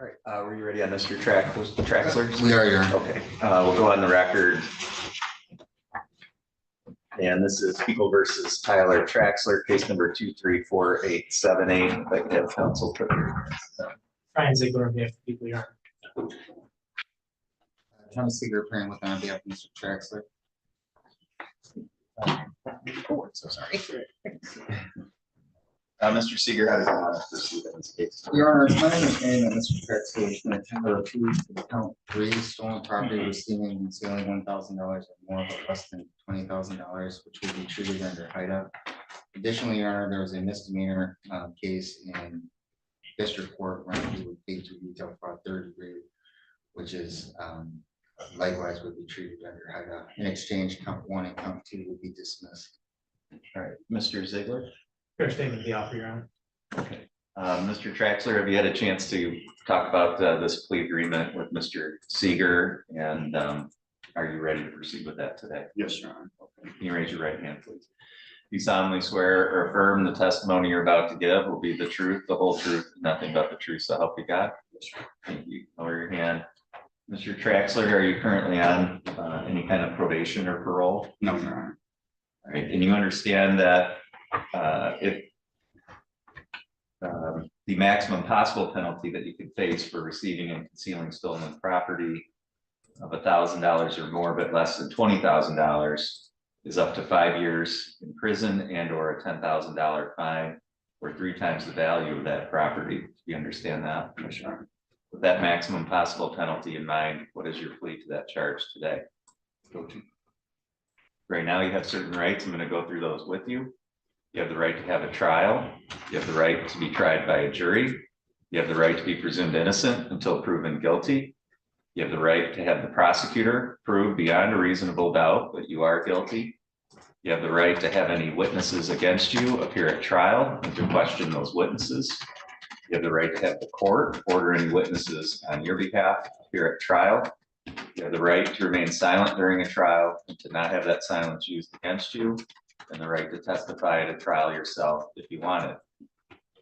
All right, were you ready on Mr. Traxler? We are here. Okay, we'll go on the record. And this is People versus Tyler Traxler, case number 234878. I'd like to have counsel put your Ryan Ziegler on behalf of People Yarn. Thomas Seeger appearing with on behalf of Mr. Traxler. Oh, I'm so sorry. Mr. Seeger, how does that want to proceed in this case? Your Honor, it's my understanding that Mr. Traxler is going to tender a plea to count 3 stolen property receiving and concealing $1,000 or more, but less than $20,000, which would be treated under HIDA. Additionally, Your Honor, there was a misdemeanor case in district court where he would plead to retail fraud 3rd degree, which is likewise would be treated under HIDA. In exchange, count 1 and count 2 would be dismissed. All right, Mr. Ziegler. Fair statement of the offer, Your Honor. Okay. Mr. Traxler, have you had a chance to talk about this plea agreement with Mr. Seeger? And are you ready to proceed with that today? Yes, Your Honor. Okay. Can you raise your right hand, please? You solemnly swear or affirm the testimony you're about to give will be the truth, the whole truth, and nothing but the truth, so help you God? Yes, Your Honor. Thank you. Lower your hand. Mr. Traxler, are you currently on any kind of probation or parole? No, Your Honor. All right. And you understand that if the maximum possible penalty that you could face for receiving and concealing stolen property of $1,000 or more, but less than $20,000 is up to 5 years in prison and or a $10,000 fine or 3 times the value of that property. Do you understand that? Yes, Your Honor. With that maximum possible penalty in mind, what is your plea to that charge today? Guilty. Right now you have certain rights. I'm going to go through those with you. You have the right to have a trial. You have the right to be tried by a jury. You have the right to be presumed innocent until proven guilty. You have the right to have the prosecutor prove beyond a reasonable doubt that you are guilty. You have the right to have any witnesses against you appear at trial and to question those witnesses. You have the right to have the court order any witnesses on your behalf appear at trial. You have the right to remain silent during a trial and to not have that silence used against you, and the right to testify at a trial yourself if you want it.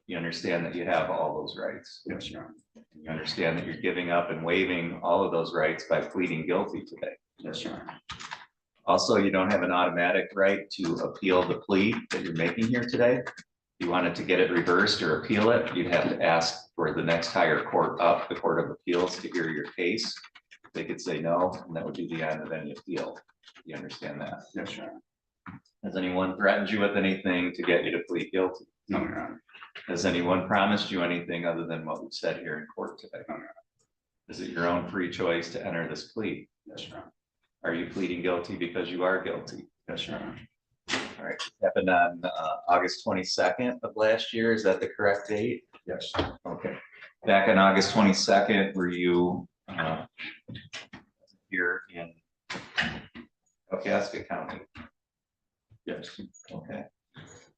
You understand that you have all those rights. Yes, Your Honor. You understand that you're giving up and waiving all of those rights by pleading guilty today. Yes, Your Honor. Also, you don't have an automatic right to appeal the plea that you're making here today. If you wanted to get it reversed or appeal it, you'd have to ask for the next higher court up, the Court of Appeals, to hear your case. They could say no, and that would be the end of any appeal. You understand that? Yes, Your Honor. Has anyone threatened you with anything to get you to plead guilty? No, Your Honor. Has anyone promised you anything other than what we've said here in court today? No, Your Honor. Is it your own free choice to enter this plea? Yes, Your Honor. Are you pleading guilty because you are guilty? Yes, Your Honor. All right, it happened on August 22nd of last year. Is that the correct date? Yes. Okay. Back on August 22nd, were you here in Kalkaska County? Yes. Okay.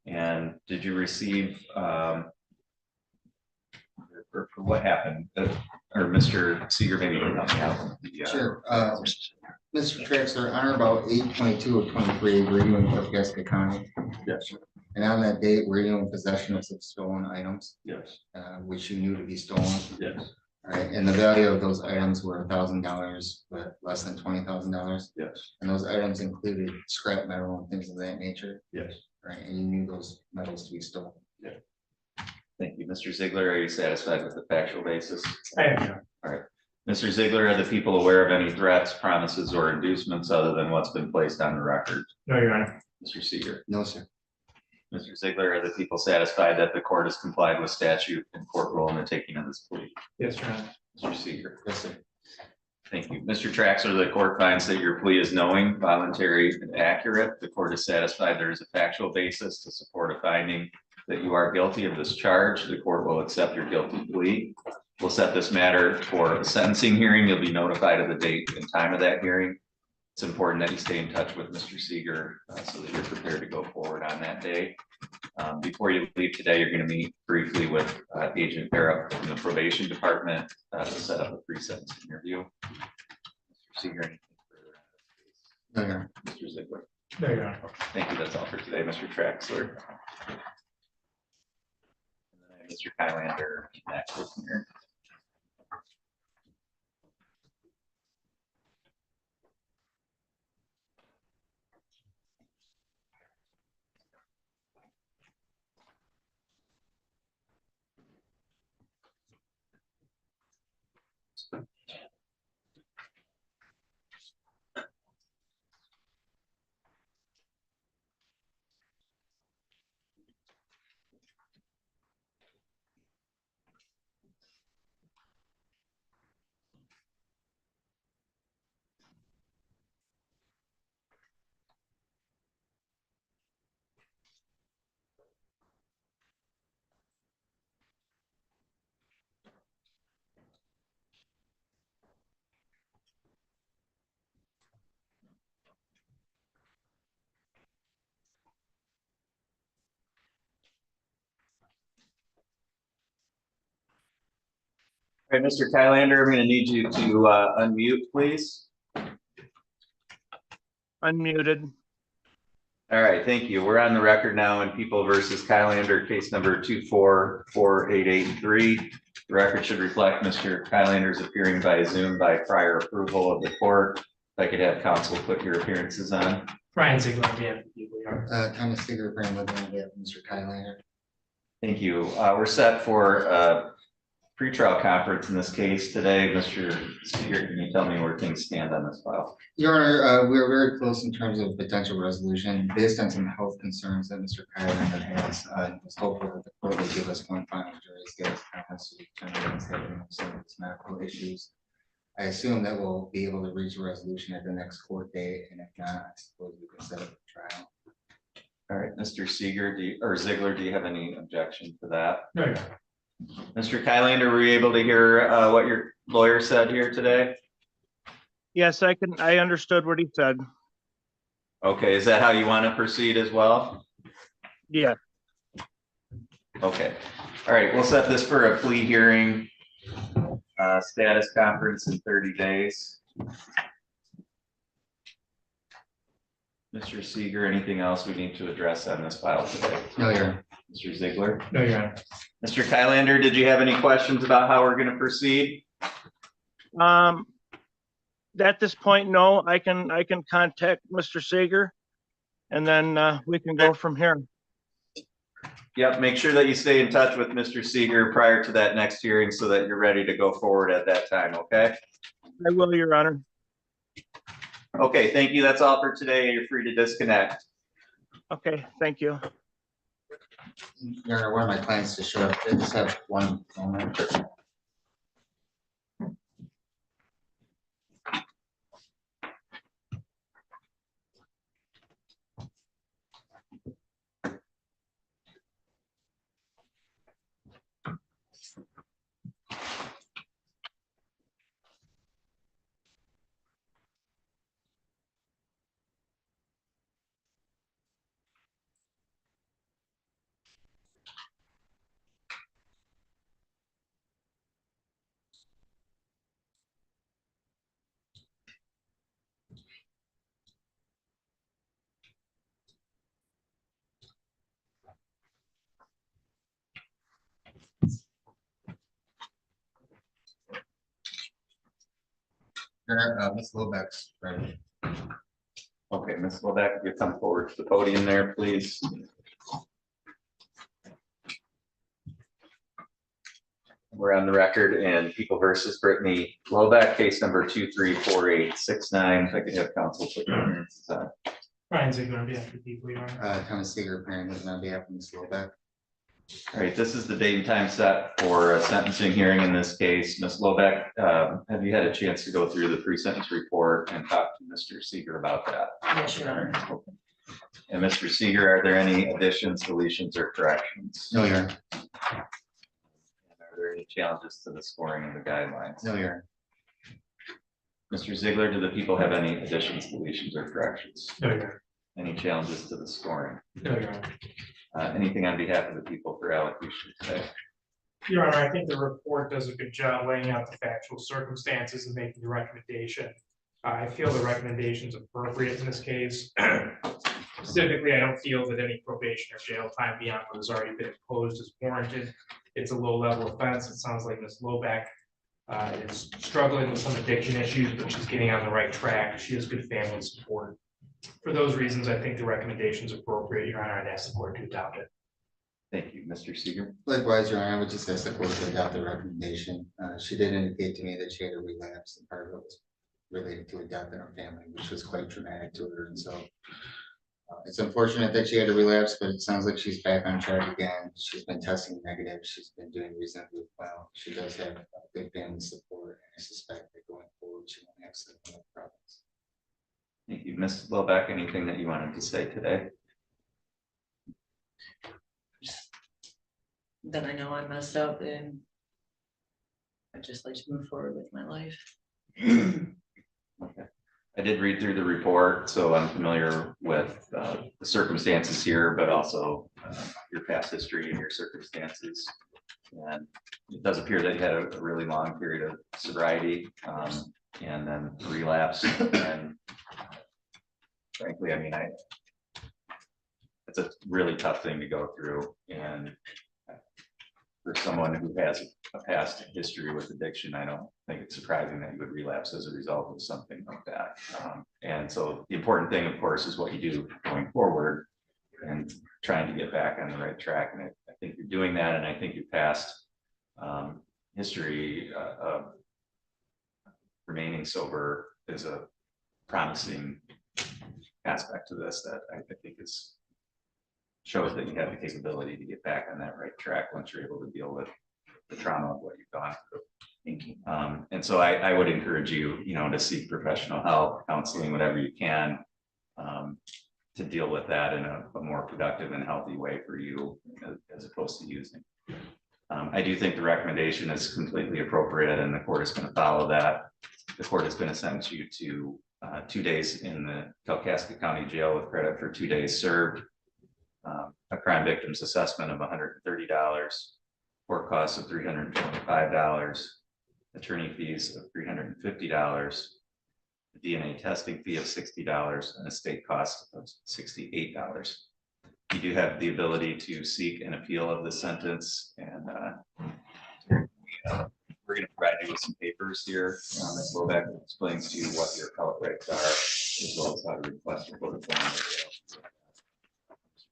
And did you receive, or what happened? Or Mr. Seeger, maybe you can help me out. Yeah. Sure. Mr. Traxler, on or about 8/22 of 23, were you in Kalkaska County? Yes, Your Honor. And on that date, were you in possession of some stolen items, Yes. which you knew to be stolen? Yes. All right, and the value of those items were $1,000, but less than $20,000. Yes. And those items included scrap metal and things of that nature, Yes. right? And you knew those metals to be stolen. Thank you. Mr. Ziegler, are you satisfied with the factual basis? I am, Your Honor. Mr. Ziegler, are the people aware of any threats, promises, or inducements other than what's been placed on the record? No, Your Honor. Mr. Seeger. No, sir. Mr. Ziegler, are the people satisfied that the court has complied with statute and court rule in the taking of this plea? Yes, Your Honor. Mr. Seeger. Yes, sir. Thank you. Mr. Traxler, the court finds that your plea is knowing, voluntary, and accurate. The court is satisfied there is a factual basis to support a finding that you are guilty of this charge. The court will accept your guilty plea. We'll set this matter for a sentencing hearing. You'll be notified of the date and time of that hearing. It's important that you stay in touch with Mr. Seeger so that you're prepared to go forward on that day. Before you leave today, you're going to meet briefly with Agent Barrett from the probation department to set up a pre-sentence interview. Mr. Seeger, anything further on this case? No, Your Honor. Mr. Ziegler. No, Your Honor. Thank you. That's all for today, Mr. Traxler. And then I have Mr. Kylander next with here. Okay, Mr. Kylander, I'm gonna need you to unmute, please. Unmuted. All right, thank you. We're on the record now in People versus Kylander, case number 244883. The record should reflect Mr. Kylander's appearing by Zoom by prior approval of the court. If I could have counsel put your appearances on. Ryan Ziegler, on behalf of the people. Thomas Stiger, Brand Living, on behalf of Mr. Kylander. Thank you. We're set for a pretrial conference in this case today. Mr. Speaker, can you tell me where things stand on this file? Your Honor, we're very close in terms of potential resolution based on some health concerns that Mr. Kylander has. It's hopeful that the court will give us one final jury skills conference to determine if having some of these medical issues. I assume that we'll be able to reach a resolution at the next court date, and if not, I suppose we can set up a trial. All right, Mr. Ziegler, do you have any objection to that? No, Your Honor. Mr. Kylander, were you able to hear what your lawyer said here today? Yes, I understood what he said. Okay, is that how you want to proceed as well? Yeah. Okay, all right, we'll set this for a plea hearing, status conference in 30 days. Mr. Seeger, anything else we need to address on this file today? No, Your Honor. Mr. Ziegler? No, Your Honor. Mr. Kylander, did you have any questions about how we're going to proceed? At this point, no, I can contact Mr. Sager, and then we can go from here. Yep, make sure that you stay in touch with Mr. Seeger prior to that next hearing so that you're ready to go forward at that time, okay? I will, Your Honor. Okay, thank you. That's all for today. You're free to disconnect. Okay, thank you. Your Honor, one of my clients just showed up. I just have one moment. Your Honor, Ms. Lobeck's ready. Okay, Ms. Lebeck, if you come forward to the podium there, please. We're on the record in People versus Brittany Lobeck, case number 234869. If I could have counsel put your appearances on. Ryan Ziegler, on behalf of the people. Your Honor. Thomas Stiger, Brand Living, on behalf of Ms. Lobeck. All right, this is the date and time set for a sentencing hearing in this case. Ms. Lobeck, have you had a chance to go through the pre-sentence report and talk to Mr. Seeger about that? Yes, Your Honor. And Mr. Seeger, are there any additions, deletions, or corrections? No, Your Honor. And are there any challenges to the scoring of the guidelines? No, Your Honor. Mr. Ziegler, do the people have any additions, deletions, or corrections? No, Your Honor. Any challenges to the scoring? No, Your Honor. Anything on behalf of the people for allocution today? Your Honor, I think the report does a good job laying out the factual circumstances and making the recommendation. I feel the recommendation is appropriate in this case. Specifically, I don't feel that any probation or jail time beyond what has already been imposed is warranted. It's a low-level offense. It sounds like Ms. Lobeck is struggling with some addiction issues, but she's getting on the right track. She has good family support. For those reasons, I think the recommendation is appropriate. Your Honor, I'd ask the court to adopt it. Thank you, Mr. Seeger. Likewise, Your Honor, I would just ask the court to adopt the recommendation. She did indicate to me that she had a relapse, and part of it was related to a death in her family, which was quite traumatic to her. And so it's unfortunate that she had a relapse, but it sounds like she's back on track again. She's been testing negative. She's been doing reasonably well. She does have good family support, and I suspect that going forward, she won't have similar problems. Thank you. Ms. Lobeck, anything that you wanted to say today? Then I know I messed up and I'd just like to move forward with my life. Okay. I did read through the report, so I'm familiar with the circumstances here, but also your past history and your circumstances. And it does appear that he had a really long period of sobriety, and then relapse, and frankly, I mean, it's a really tough thing to go through, and for someone who has a past history with addiction, I don't think it's surprising that you would relapse as a result of something like that. And so the important thing, of course, is what you do going forward and trying to get back on the right track. And I think you're doing that, and I think your past history of remaining sober is a promising aspect to this that I think is shows that you have the capability to get back on that right track once you're able to deal with the trauma of what you've gone through. Thank you. And so I would encourage you, to seek professional help, counseling, whatever you can, to deal with that in a more productive and healthy way for you as opposed to using. I do think the recommendation is completely appropriate, and the court is going to follow that. The court is going to sentence you to 2 days in the Kalkaska County Jail with credit for 2 days served. A crime victim's assessment of $130, court costs of $325, attorney fees of $350, a DNA testing fee of $60, and a state cost of $68. You do have the ability to seek an appeal of the sentence, and we're going to provide you with some papers here. This little back explains to you what your appellate rights are, as well as how to request a court appointment.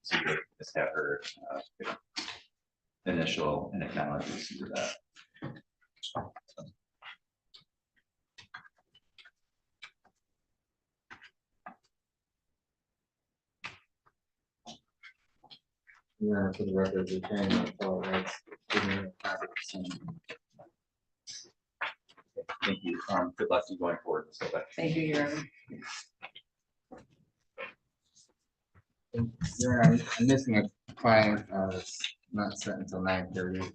So you just have her initial and acknowledges to that. Yeah, for the record, the attorney of all rights. Give me a copy of the same. Thank you. Good luck to you going forward. So that Thank you, Your Honor. I'm missing a client, it's not set until 9:30.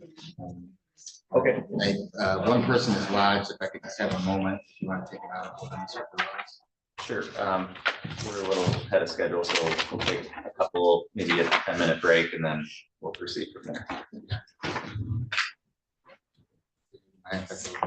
okay. One person is lodged, if I could just have a moment, if you want to take it out. Hold on, Mr. Perez. Sure. We're a little ahead of schedule, so we'll take a couple, maybe a 10-minute break, and then we'll proceed from there. I have to-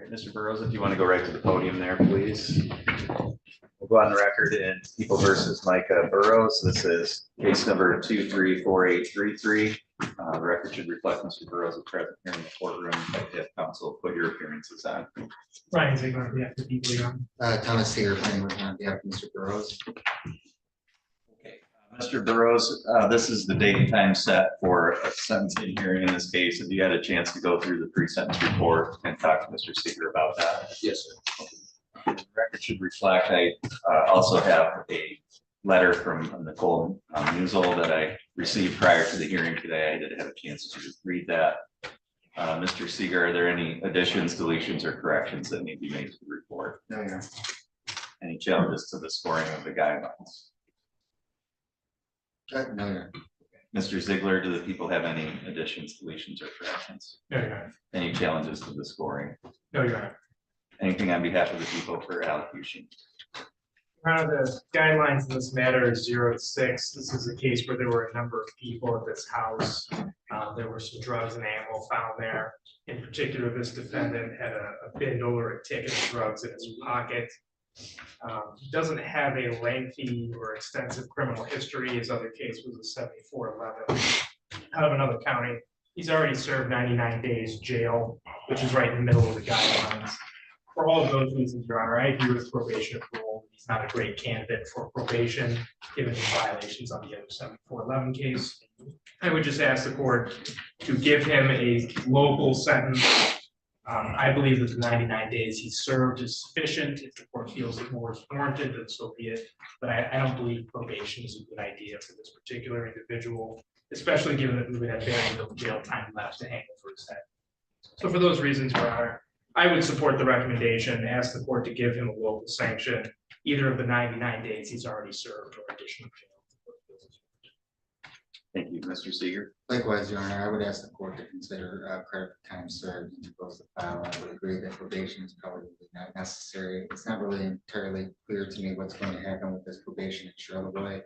Mr. Burrows, if you want to go right to the podium there, please. We'll go on the record in People versus Micah Burrows. This is case number 234833. The record should reflect Mr. Burrows is present here in the courtroom. I'd like to have counsel put your appearances on. Ryan Ziegler, on behalf of the people here. Thomas Seeger, planning with on behalf of Mr. Burrows. Okay, Mr. Burrows, this is the date and time set for a sentencing hearing in this case. Have you had a chance to go through the pre-sentence report and talk to Mr. Seeger about that? Yes, sir. The record should reflect, I also have a letter from Nicole Musil that I received prior to the hearing today. I did have a chance to read that. Mr. Seeger, are there any additions, deletions, or corrections that need to be made to the report? No, Your Honor. Any challenges to the scoring of the guidelines? No, Your Honor. Mr. Ziegler, do the people have any additions, deletions, or corrections? No, Your Honor. Any challenges to the scoring? No, Your Honor. Anything on behalf of the people for allocution? The guidelines in this matter is 0 to 6. This is a case where there were a number of people at this house. There were some drugs and ammo found there. In particular, this defendant had a bindle or a ticket of drugs in his pocket. He doesn't have a lengthy or extensive criminal history. His other case was a 7411 out of another county. He's already served 99 days jail, which is right in the middle of the guidelines. For all of those reasons, Your Honor, I agree with probation of parole. He's not a great candidate for probation, given his violations on the other 7411 case. I would just ask the court to give him a local sentence. I believe that the 99 days he served is sufficient. If the court feels that more is warranted, then so be it. But I don't believe probation is a good idea for this particular individual, especially given that we would have very little jail time left to hang over his head. So for those reasons, Your Honor, I would support the recommendation, ask the court to give him a local sanction, either of the 99 days he's already served or additional jail. Thank you, Mr. Seeger. Likewise, Your Honor, I would ask the court to consider credit for time served and to close the file. I would agree that probation is probably not necessary. It's not really entirely clear to me what's going to happen with this probation in Charlevoix.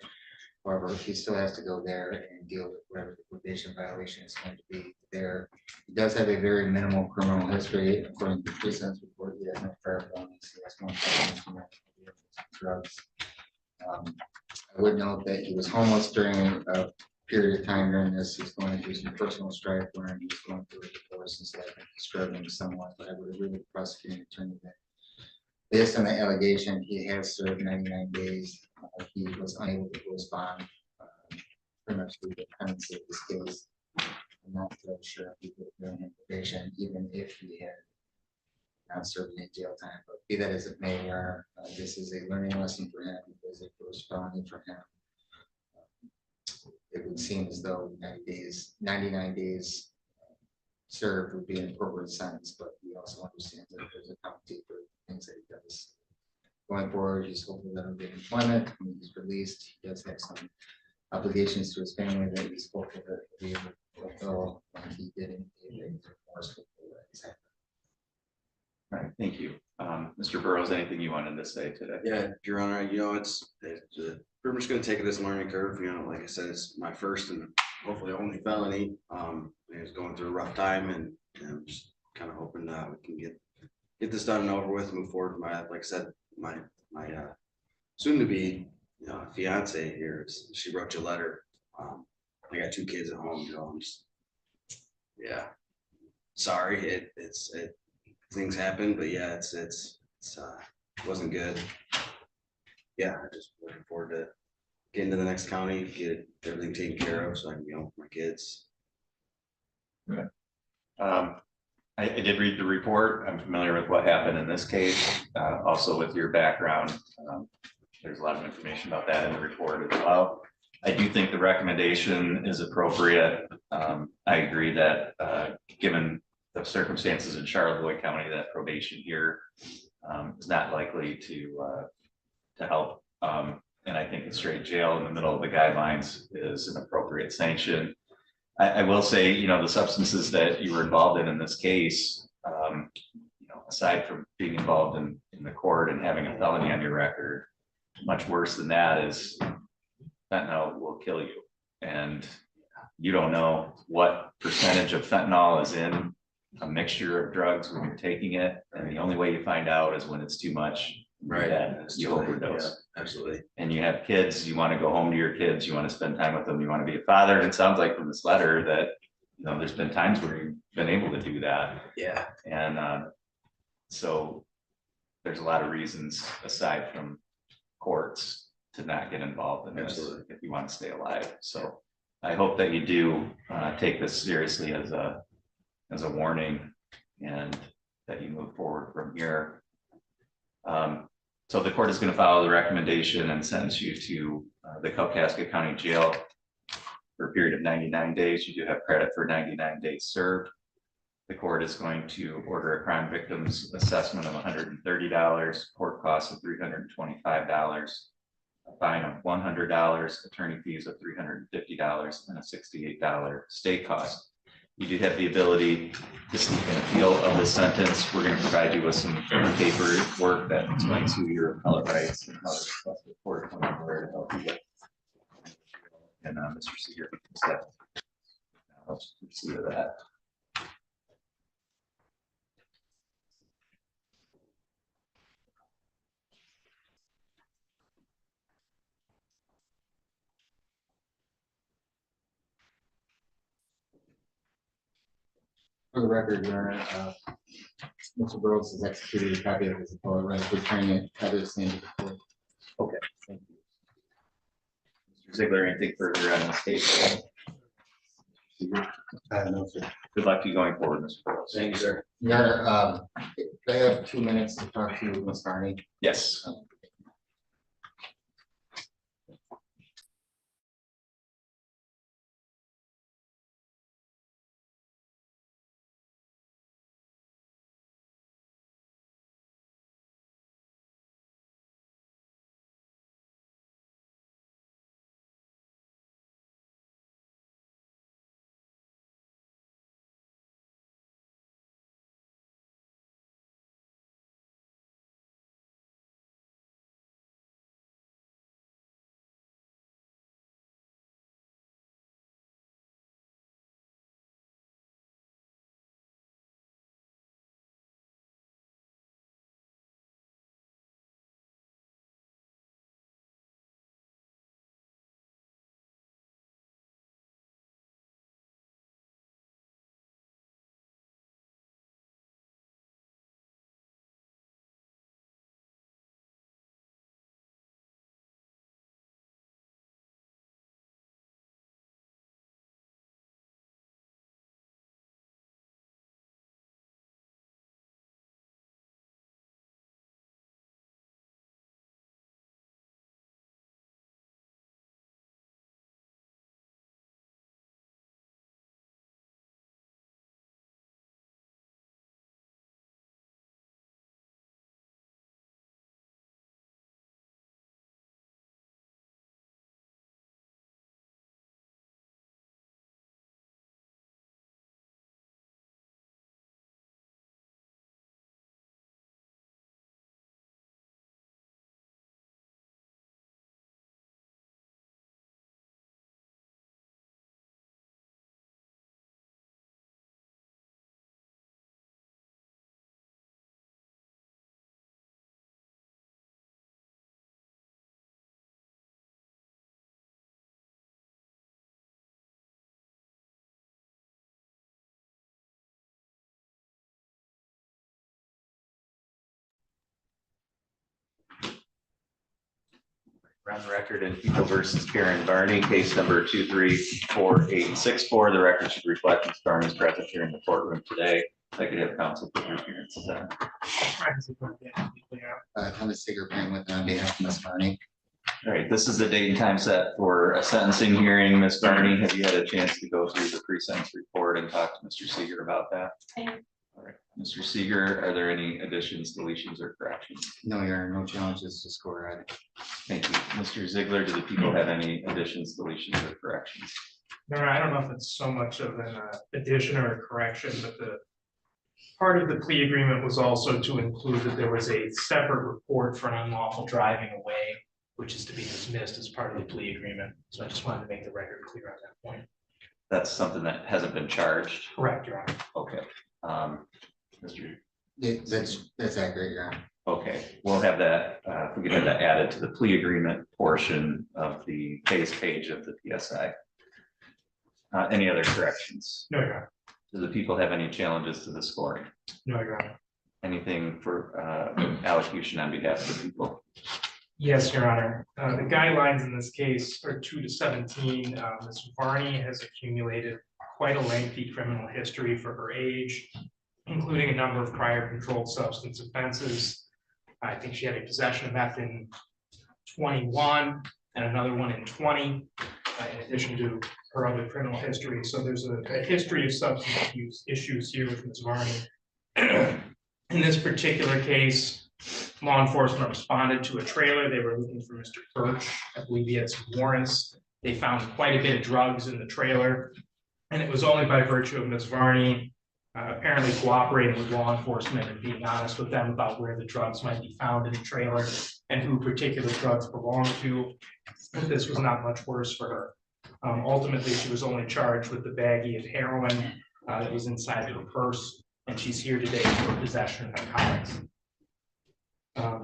However, he still has to go there and deal with whatever the probation violation is going to be there. He does have a very minimal criminal history, according to the pre-sentence report. He has no prior felonies. He has one felony for drugs. I would note that he was homeless during a period of time during this. He's going through some personal strife where he's going through a divorce, and so I think he's struggling somewhat. But I would agree with the prosecuting attorney that based on the allegation, he has served 99 days. He was unable to respond pretty much through the pendency of this case. I'm not really sure if he would have been in probation, even if he had not served any jail time. But be that as it may, this is a learning lesson for him. It was a first felony for him. It would seem as though 99 days served would be an appropriate sentence, but he also understands that there's a penalty for things that he does. Going forward, he's hopeful that he'll get employment when he's released. He does have some obligations to his family that he's hopeful that he'll be able to fulfill when he did indicate remorseful that he's had. All right, thank you. Mr. Burrows, anything you wanted to say today? Yeah, Your Honor, it's we're just gonna take it as a learning curve, like I said, it's my first and hopefully only felony. He's going through a rough time, and I'm just kind of hoping that we can get this done and over with, move forward. Like I said, my soon to be fiance here, she wrote you a letter. I got 2 kids at home, I'm just, yeah, sorry, things happen, but yeah, it wasn't good. Yeah, I just looking forward to getting to the next county, get everything taken care of so I can be home with my kids. Good. I did read the report. I'm familiar with what happened in this case, also with your background. There's a lot of information about that in the report as well. I do think the recommendation is appropriate. I agree that given the circumstances in Charlevoix County, that probation here is not likely to help. And I think the straight jail in the middle of the guidelines is an appropriate sanction. I will say, the substances that you were involved in this case, aside from being involved in the court and having a felony on your record, much worse than that is fentanyl will kill you. And you don't know what percentage of fentanyl is in a mixture of drugs when you're taking it, and the only way you find out is when it's too much. Right. Yeah, That's you totally- overdose. yeah, absolutely. And you have kids, you want to go home to your kids, you want to spend time with them, you want to be a father. And it sounds like from this letter that, you know, there's been times where you've been able to do that. Yeah. And so there's a lot of reasons aside from courts to not get involved in this Absolutely. if you want to stay alive. So I hope that you do take this seriously as a warning, and that you move forward from here. So the court is going to follow the recommendation and sentence you to the Kalkaska County Jail for a period of 99 days. You do have credit for 99 days served. The court is going to order a crime victims assessment of $130, court costs of $325, a fine of $100, attorney fees of $350, and a $68 state cost. You do have the ability to seek an appeal of the sentence. We're going to provide you with some paperwork that explains who your appellate rights and how to request the court where to help you with. And Mr. Seeger, let's proceed with that. For the record, Your Honor, Mr. Burrows has executed a copy of his appellate right, returning it at his name to the court. Okay, thank you. Mr. Ziegler, anything further on this case? No, sir. Good luck to you going forward, Mr. Burrows. Thank you, sir. Your Honor, they have 2 minutes to talk to Ms. Barney. Yes. On the record in People versus Karen Barney, case number 234864. The record should reflect Ms. Barney's presence here in the courtroom today. I could have counsel put your appearances on. Thomas Seeger, appearing with on behalf of Ms. Barney. All right, this is the date and time set for a sentencing hearing. Ms. Barney, have you had a chance to go through the pre-sentence report and talk to Mr. Seeger about that? All right, Mr. Seeger, are there any additions, deletions, or corrections? No, Your Honor, no challenges to score at. Thank you. Mr. Ziegler, do the people have any additions, deletions, or corrections? No, I don't know if it's so much of an addition or a correction, but the part of the plea agreement was also to include that there was a separate report for an unlawful driving away, which is to be dismissed as part of the plea agreement. So I just wanted to make the record clear on that point. That's something that hasn't been charged. Correct, Your Honor. Okay. Mr. That's accurate, Your Honor. Okay, we'll have that, if we can have that added to the plea agreement portion of the case page of the PSI. Any other corrections? No, Your Honor. Do the people have any challenges to the scoring? No, Your Honor. Anything for allocution on behalf of the people? Yes, Your Honor. The guidelines in this case are 2 to 17. Ms. Varney has accumulated quite a lengthy criminal history for her age, including a number of prior controlled substance offenses. I think she had a possession of meth in 21 and another one in 20, in addition to her other criminal history. So there's a history of substance abuse issues here with Ms. Varney. In this particular case, law enforcement responded to a trailer. They were looking for Mr. Birch. I believe he had some warrants. They found quite a bit of drugs in the trailer. And it was only by virtue of Ms. Varney apparently cooperating with law enforcement and being honest with them about where the drugs might be found in the trailer and who particular drugs belonged to. This was not much worse for her. Ultimately, she was only charged with the baggie of heroin that was inside her purse, and she's here today for possession of narcotics.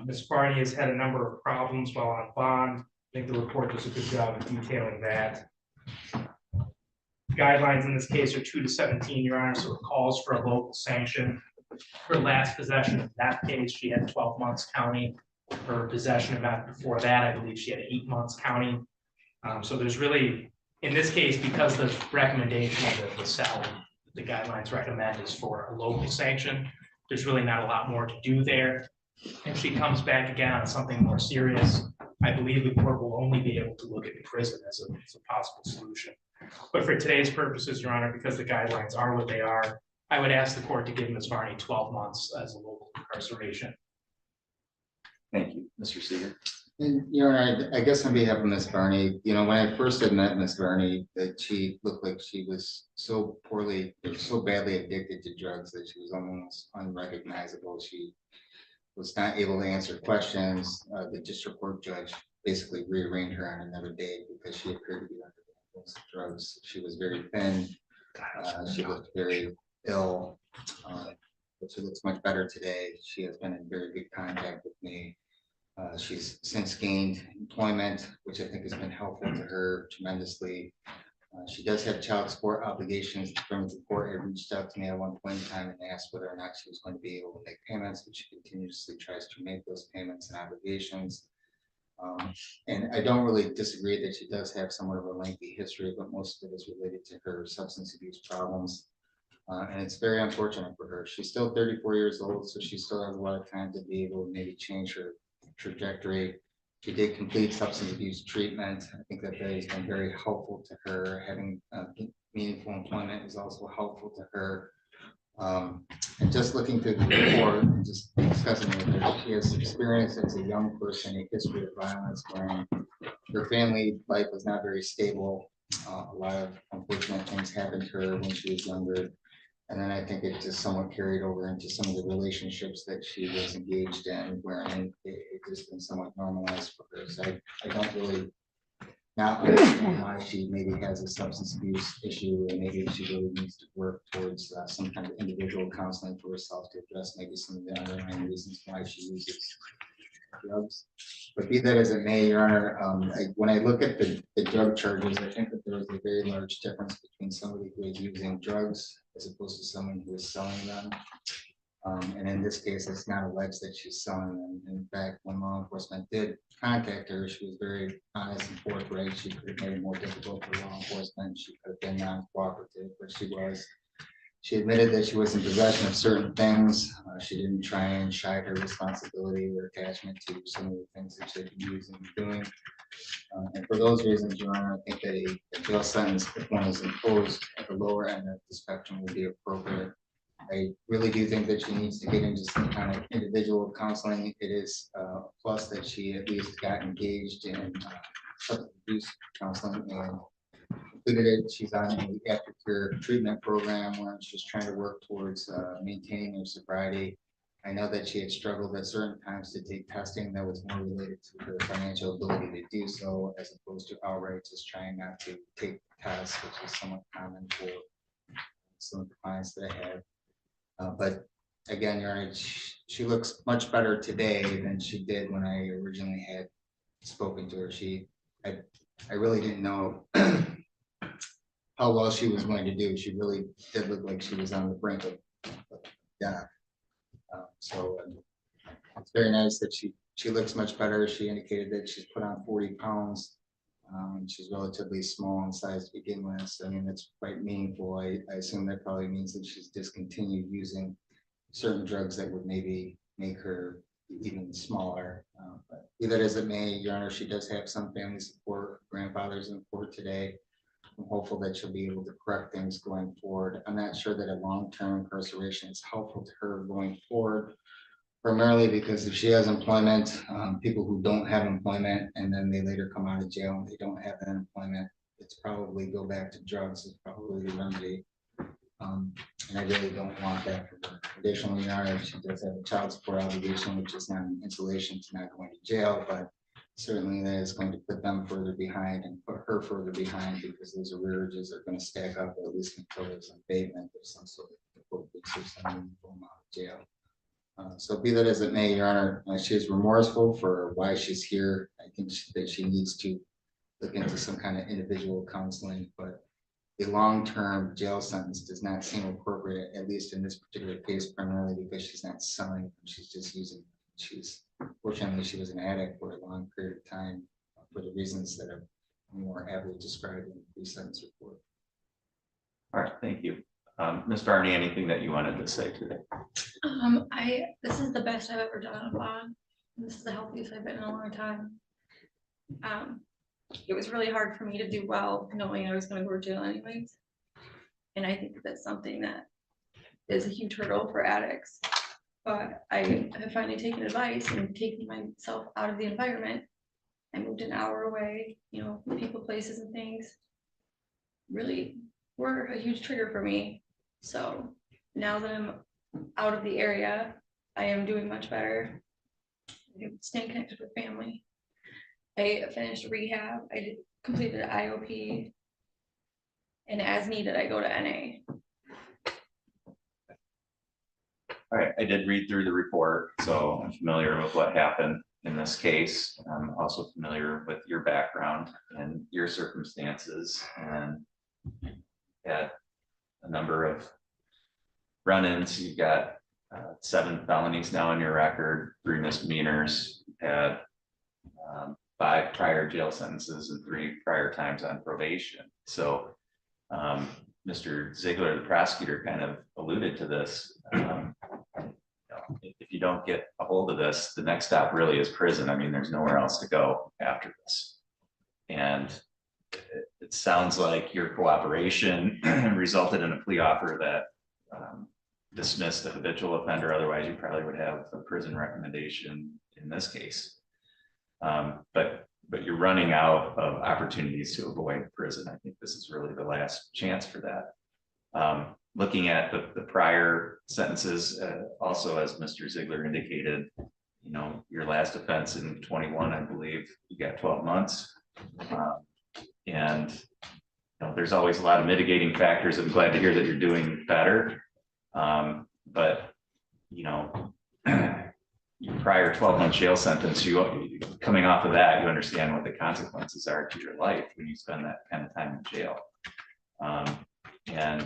Ms. Varney has had a number of problems while on bond. I think the report does a good job of detailing that. Guidelines in this case are 2 to 17, Your Honor, so it calls for a local sanction. Her last possession of that case, she had 12 months county. Her possession of that before that, I believe she had 8 months county. So there's really, in this case, because the recommendation of the cell, the guidelines recommend is for a local sanction, there's really not a lot more to do there. If she comes back again on something more serious, I believe the court will only be able to look at prison as a possible solution. But for today's purposes, Your Honor, because the guidelines are what they are, I would ask the court to give Ms. Varney 12 months as a local incarceration. Thank you, Mr. Seeger. And, Your Honor, I guess on behalf of Ms. Varney, you know, when I first had met Ms. Varney, that she looked like she was so badly addicted to drugs that she was almost unrecognizable. She was not able to answer questions. The district court judge basically rearranged her on another day because she appeared to be under the influence of drugs. She was very thin. She looked very ill. But she looks much better today. She has been in very good contact with me. She's since gained employment, which I think has been helpful to her tremendously. She does have child support obligations. The court had reached out to me at one point in time and asked whether or not she was going to be able to make payments, but she continuously tries to make those payments and obligations. And I don't really disagree that she does have somewhat of a lengthy history, but most of it is related to her substance abuse problems. And it's very unfortunate for her. She's still 34 years old, so she still has a lot of time to be able to maybe change her trajectory. She did complete substance abuse treatment. I think that has been very helpful to her. Having meaningful employment is also helpful to her. And just looking through the report and just discussing with her, she has experience as a young person, a history of violence, wherein her family life was not very stable. A lot of unfortunate things happened to her when she was younger. And then I think it just somewhat carried over into some of the relationships that she was engaged in, wherein it just been somewhat normalized for her. So I don't really not understand why she maybe has a substance abuse issue, and maybe she really needs to work towards some kind of individual counseling for herself to address maybe some of the underlying reasons why she uses drugs. But be that as it may, Your Honor, when I look at the drug charges, I think that there is a very large difference between somebody who is using drugs as opposed to someone who is selling them. And in this case, it's not alleged that she's selling them. In fact, when law enforcement did contact her, she was very honest and forthright. She could have made it more difficult for law enforcement. She could have been non-cooperative, but she was. She admitted that she was in possession of certain things. She didn't try and shy her responsibility or attachment to some of the things that she had been using and doing. And for those reasons, Your Honor, I think that a jail sentence, if one is imposed at the lower end of the spectrum, would be appropriate. I really do think that she needs to get into some kind of individual counseling. It is a plus that she at least got engaged in substance abuse counseling and completed it. She's on an aftercare treatment program where she's trying to work towards maintaining her sobriety. I know that she had struggled at certain times to take testing that was more related to her financial ability to do so, as opposed to outright just trying not to take tests, which is somewhat common for some of the clients that I have. But again, Your Honor, she looks much better today than she did when I originally had spoken to her. I really didn't know how well she was going to do. She really did look like she was on the brink of death. It's very nice that she looks much better. She indicated that she's put on 40 pounds. She's relatively small in size to begin with. So, I mean, that's quite meaningful. I assume that probably means that she's discontinued using certain drugs that would maybe make her even smaller. But be that as it may, Your Honor, she does have some family support. Her grandfather's in court today. I'm hopeful that she'll be able to correct things going forward. I'm not sure that a long-term incarceration is helpful to her going forward, primarily because if she has employment, people who don't have employment and then they later come out of jail and they don't have that employment, it's probably go back to drugs is probably the remedy. And I really don't want that for her. Additionally, Your Honor, she does have a child support obligation, which is not an insulation to not going to jail, but certainly that is going to put them further behind and put her further behind because those arrearages are going to stack up at least until there's an abatement of some sort of amount of jail. So be that as it may, Your Honor, she is remorseful for why she's here. I think that she needs to look into some kind of individual counseling, but a long-term jail sentence does not seem appropriate, at least in this particular case, primarily because she's not selling, she's just using. Fortunately, she was an addict for a long period of time for the reasons that are more aptly described in the pre-sentence report. All right, thank you. Ms. Barney, anything that you wanted to say today? This is the best I've ever done on a bond. This is the healthiest I've been in a long time. It was really hard for me to do well, knowing I was going to go to jail anyways. And I think that's something that is a huge hurdle for addicts. But I have finally taken advice and taken myself out of the environment. I moved an hour away, people, places, and things really were a huge trigger for me. So now that I'm out of the area, I am doing much better. I'm staying connected with family. I finished rehab. I completed IOP. And as needed, I go to NA. All right, I did read through the report, so I'm familiar with what happened in this case. I'm also familiar with your background and your circumstances, and had a number of run-ins. You've got 7 felonies now on your record, 3 misdemeanors, had 5 prior jail sentences and 3 prior times on probation. So Mr. Ziegler, the prosecutor, kind of alluded to this. If you don't get a hold of this, the next stop really is prison. I mean, there's nowhere else to go after this. And it sounds like your cooperation resulted in a plea offer that dismissed the habitual offender. Otherwise, you probably would have a prison recommendation in this case. But you're running out of opportunities to avoid prison. I think this is really the last chance for that. Looking at the prior sentences, also as Mr. Ziegler indicated, your last offense in 21, I believe you got 12 months. And there's always a lot of mitigating factors. I'm glad to hear that you're doing better. But your prior 12-month jail sentence, coming off of that, you understand what the consequences are to your life when you spend that kind of time in jail. And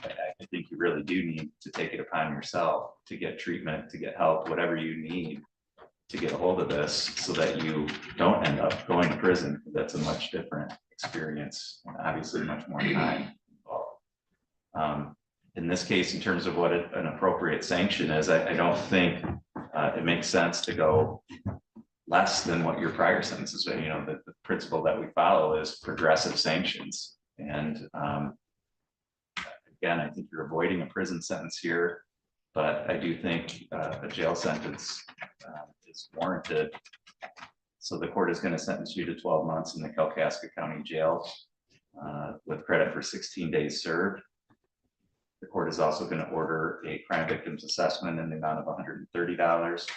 I think you really do need to take it upon yourself to get treatment, to get help, whatever you need to get a hold of this so that you don't end up going to prison. That's a much different experience and obviously much more time involved. In this case, in terms of what an appropriate sanction is, I don't think it makes sense to go less than what your prior sentences are. The principle that we follow is progressive sanctions. And again, I think you're avoiding a prison sentence here, but I do think a jail sentence is warranted. So the court is going to sentence you to 12 months in the Kalkaska County Jail with credit for 16 days served. The court is also going to order a crime victims assessment in the amount of $130.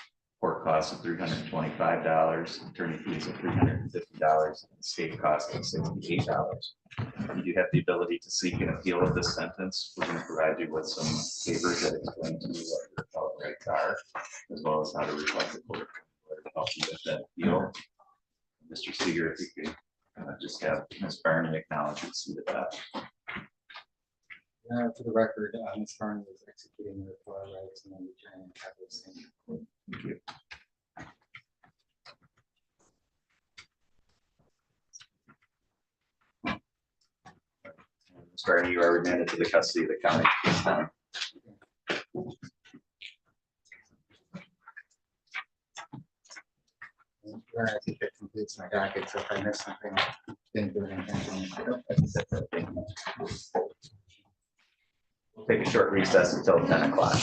court costs of $325, attorney fees of $350, and state costs of $68. You do have the ability to seek an appeal of this sentence. We're going to provide you with some papers that explain to you what your appellate rights are, as well as how to request the court to help you with that appeal. Mr. Seeger, if you could just have Ms. Barney acknowledge receipt of that. For the record, Ms. Barney is executing her appellate rights and then returning to have those same. Thank you. Ms. Barney, you are remanded to the custody of the county at this time. I think that completes my docket, so if I miss something, didn't do anything. We'll take a short recess until 10 o'clock.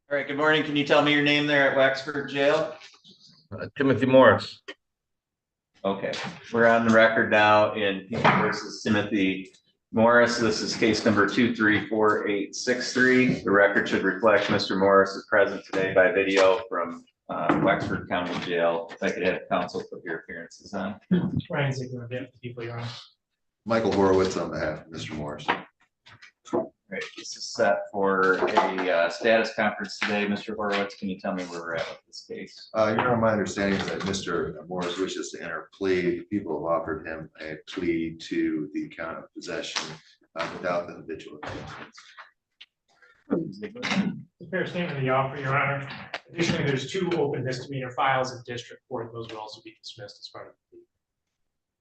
All right, good morning. Can you tell me your name there at Wexford Jail? Timothy Morris. Okay, we're on the record now in People versus Timothy Morris. This is case number 234863. The record should reflect Mr. Morris is present today by video from Wexford County Jail. If I could have counsel put your appearances on. Ryan Ziegler, the people you're on. Michael Horowitz on behalf of Mr. Morris. Great, this is set for a status conference today. Mr. Horowitz, can you tell me where we're at with this case? Your Honor, my understanding is that Mr. Morris wishes to enter a plea. People have offered him a plea to the count of possession without the habitual offense. The fair statement of the offer, Your Honor. Additionally, there's 2 open misdemeanor files in district court. Those would also be dismissed as part of the plea.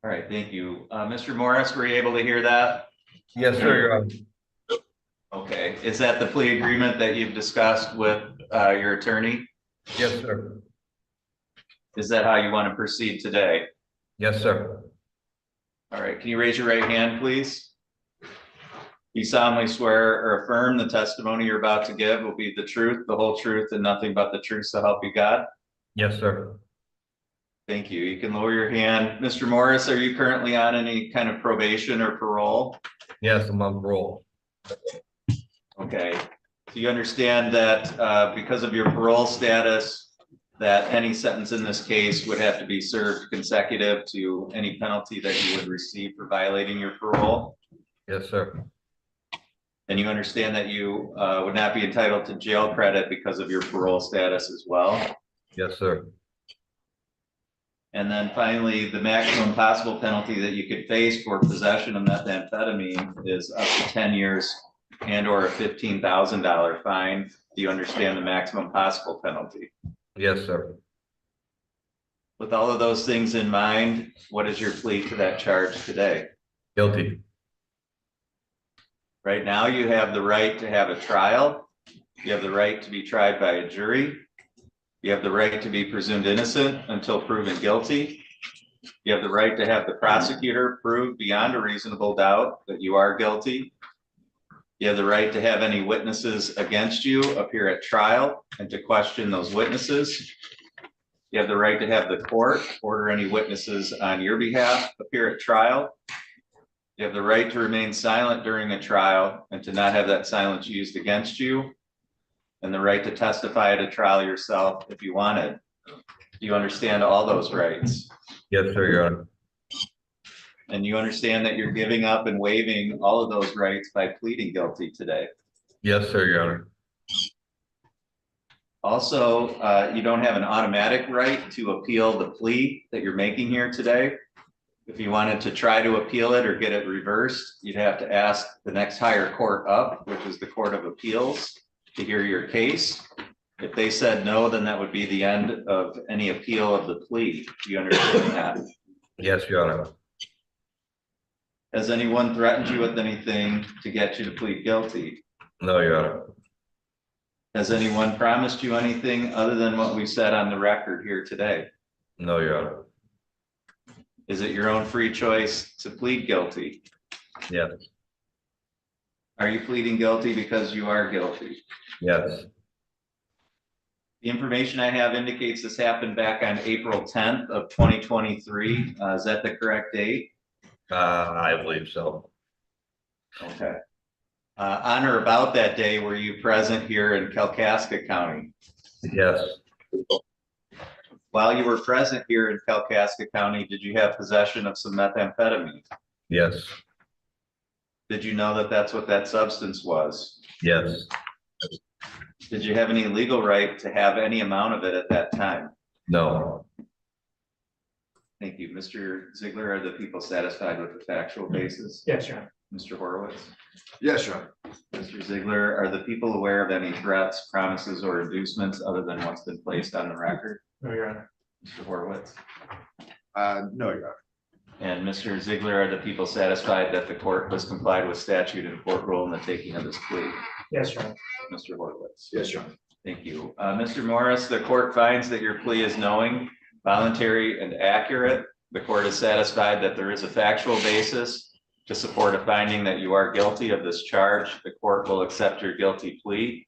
All right, thank you. Mr. Morris, were you able to hear that? Yes, sir, Your Honor. Okay, is that the plea agreement that you've discussed with your attorney? Yes, sir. Is that how you want to proceed today? Yes, sir. All right, can you raise your right hand, please? You solemnly swear or affirm the testimony you're about to give will be the truth, the whole truth, and nothing but the truth, so help you God? Yes, sir. Thank you. You can lower your hand. Mr. Morris, are you currently on any kind of probation or parole? Yes, I'm on parole. Okay, so you understand that because of your parole status, that any sentence in this case would have to be served consecutive to any penalty that you would receive for violating your parole? Yes, sir. And you understand that you would not be entitled to jail credit because of your parole status as well? Yes, sir. And then finally, the maximum possible penalty that you could face for possession of methamphetamine is up to 10 years and or a $15,000 fine. Do you understand the maximum possible penalty? Yes, sir. With all of those things in mind, what is your plea to that charge today? Guilty. Right now, you have the right to have a trial. You have the right to be tried by a jury. You have the right to be presumed innocent until proven guilty. You have the right to have the prosecutor prove beyond a reasonable doubt that you are guilty. You have the right to have any witnesses against you appear at trial and to question those witnesses. You have the right to have the court order any witnesses on your behalf appear at trial. You have the right to remain silent during a trial and to not have that silence used against you. And the right to testify at a trial yourself if you wanted. Do you understand all those rights? Yes, sir, Your Honor. And you understand that you're giving up and waiving all of those rights by pleading guilty today? Yes, sir, Your Honor. Also, you don't have an automatic right to appeal the plea that you're making here today. If you wanted to try to appeal it or get it reversed, you'd have to ask the next higher court up, which is the Court of Appeals, to hear your case. If they said no, then that would be the end of any appeal of the plea. Do you understand that? Yes, Your Honor. Has anyone threatened you with anything to get you to plead guilty? No, Your Honor. Has anyone promised you anything other than what we said on the record here today? No, Your Honor. Is it your own free choice to plead guilty? Yes. Are you pleading guilty because you are guilty? Yes. The information I have indicates this happened back on April 10th of 2023. Is that the correct date? I believe so. Okay. On or about that day, were you present here in Kalkaska County? Yes. While you were present here in Kalkaska County, did you have possession of some methamphetamine? Yes. Did you know that that's what that substance was? Yes. Did you have any legal right to have any amount of it at that time? No. Thank you. Mr. Ziegler, are the people satisfied with the factual basis? Yes, Your Honor. Mr. Horowitz? Yes, Your Honor. Mr. Ziegler, are the people aware of any threats, promises, or inducements other than what's been placed on the record? No, Your Honor. Mr. Horowitz? No, Your Honor. And Mr. Ziegler, are the people satisfied that the court has complied with statute and court rule in the taking of this plea? Yes, Your Honor. Mr. Horowitz? Yes, Your Honor. Thank you. Mr. Morris, the court finds that your plea is knowing, voluntary, and accurate. The court is satisfied that there is a factual basis to support a finding that you are guilty of this charge. The court will accept your guilty plea.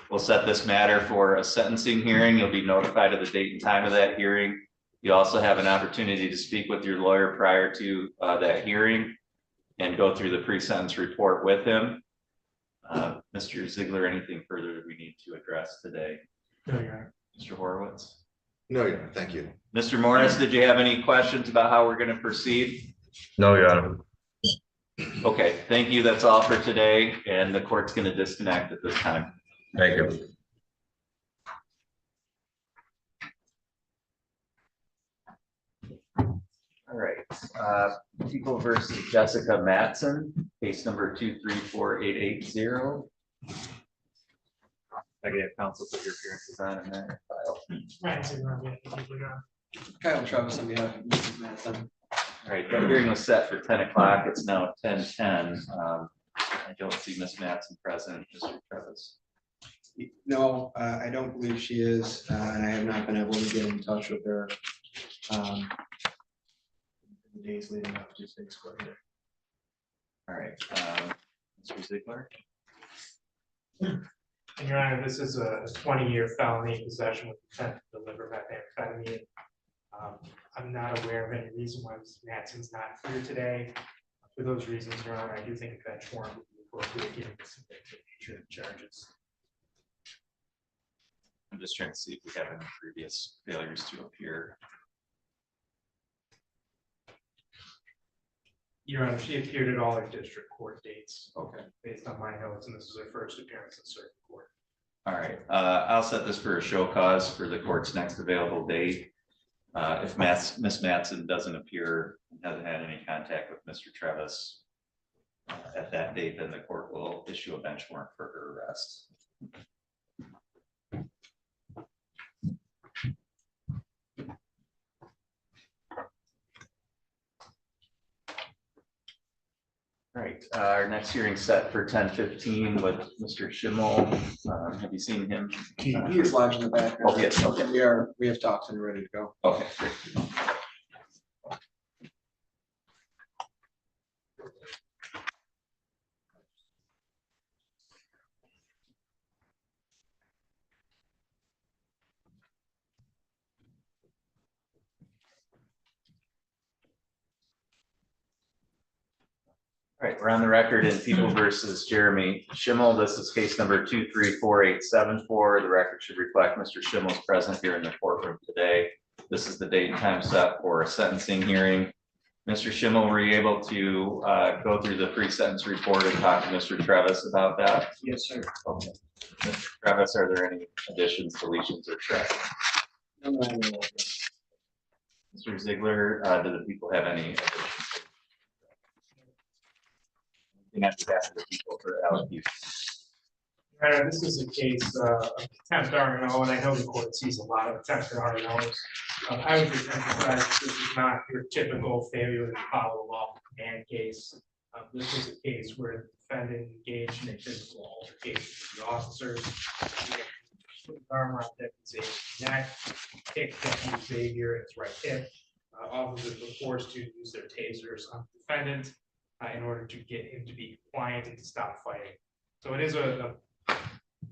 We'll set this matter for a sentencing hearing. You'll be notified of the date and time of that hearing. You also have an opportunity to speak with your lawyer prior to that hearing and go through the pre-sentence report with him. Mr. Ziegler, anything further that we need to address today? No, Your Honor. Mr. Horowitz? No, Your Honor, thank you. Mr. Morris, did you have any questions about how we're going to proceed? No, Your Honor. Okay, thank you. That's all for today, and the court's going to disconnect at this time. Thank you. All right, people versus Jessica Matson, case number 2348880. I get counsel put your appearances on in that file. Right, so you're on, yeah, you're on. Kyle Travis on behalf of Mrs. Matson. All right, that hearing was set for 10 o'clock. It's now 10:10. I don't see Miss Matson present, Mr. Travis. No, I don't believe she is, and I have not been able to get in touch with her. The days leading up to today's court hearing. All right, Mr. Ziegler. And Your Honor, this is a 20-year felony possession with intent to deliver methamphetamine. I'm not aware of any reason why Ms. Matson's not here today. For those reasons, Your Honor, I do think a bench warrant would be appropriate given the significant nature of the charges. I'm just trying to see if we have any previous failures to appear. Your Honor, she appeared at all her district court dates. Okay. Based on my notes, and this is her first appearance in circuit court. All right, I'll set this for a show cause for the court's next available date. If Miss Matson doesn't appear, and hasn't had any contact with Mr. Travis at that date, then the court will issue a bench warrant for her arrest. All right, our next hearing set for 10:15 with Mr. Schimmel. Have you seen him? He is lodged in the back. Oh, yes, okay. We have talked and ready to go. Okay, great. All right, we're on the record in People versus Jeremy Schimmel. This is case number 2348874. The record should reflect Mr. Schimmel's present here in the courtroom today. This is the date and time set for a sentencing hearing. Mr. Schimmel, were you able to go through the pre-sentence report and talk to Mr. Travis about that? Yes, sir. Okay. Mr. Travis, are there any additions, deletions, or strikes? Mr. Ziegler, do the people have any additions? After that, the people for allocation. Your Honor, this is a case of attempt R&O, and I know the court sees a lot of attempt R&Os. I would just emphasize this is not your typical failure to follow a lawful command case. This was a case where the defendant engaged in a physical altercation with the officers. Put his arm around Deputy Xavier's neck, kicked Deputy Xavier in his right hip. Officers were forced to use their tasers on the defendant in order to get him to be compliant and to stop fighting. So it is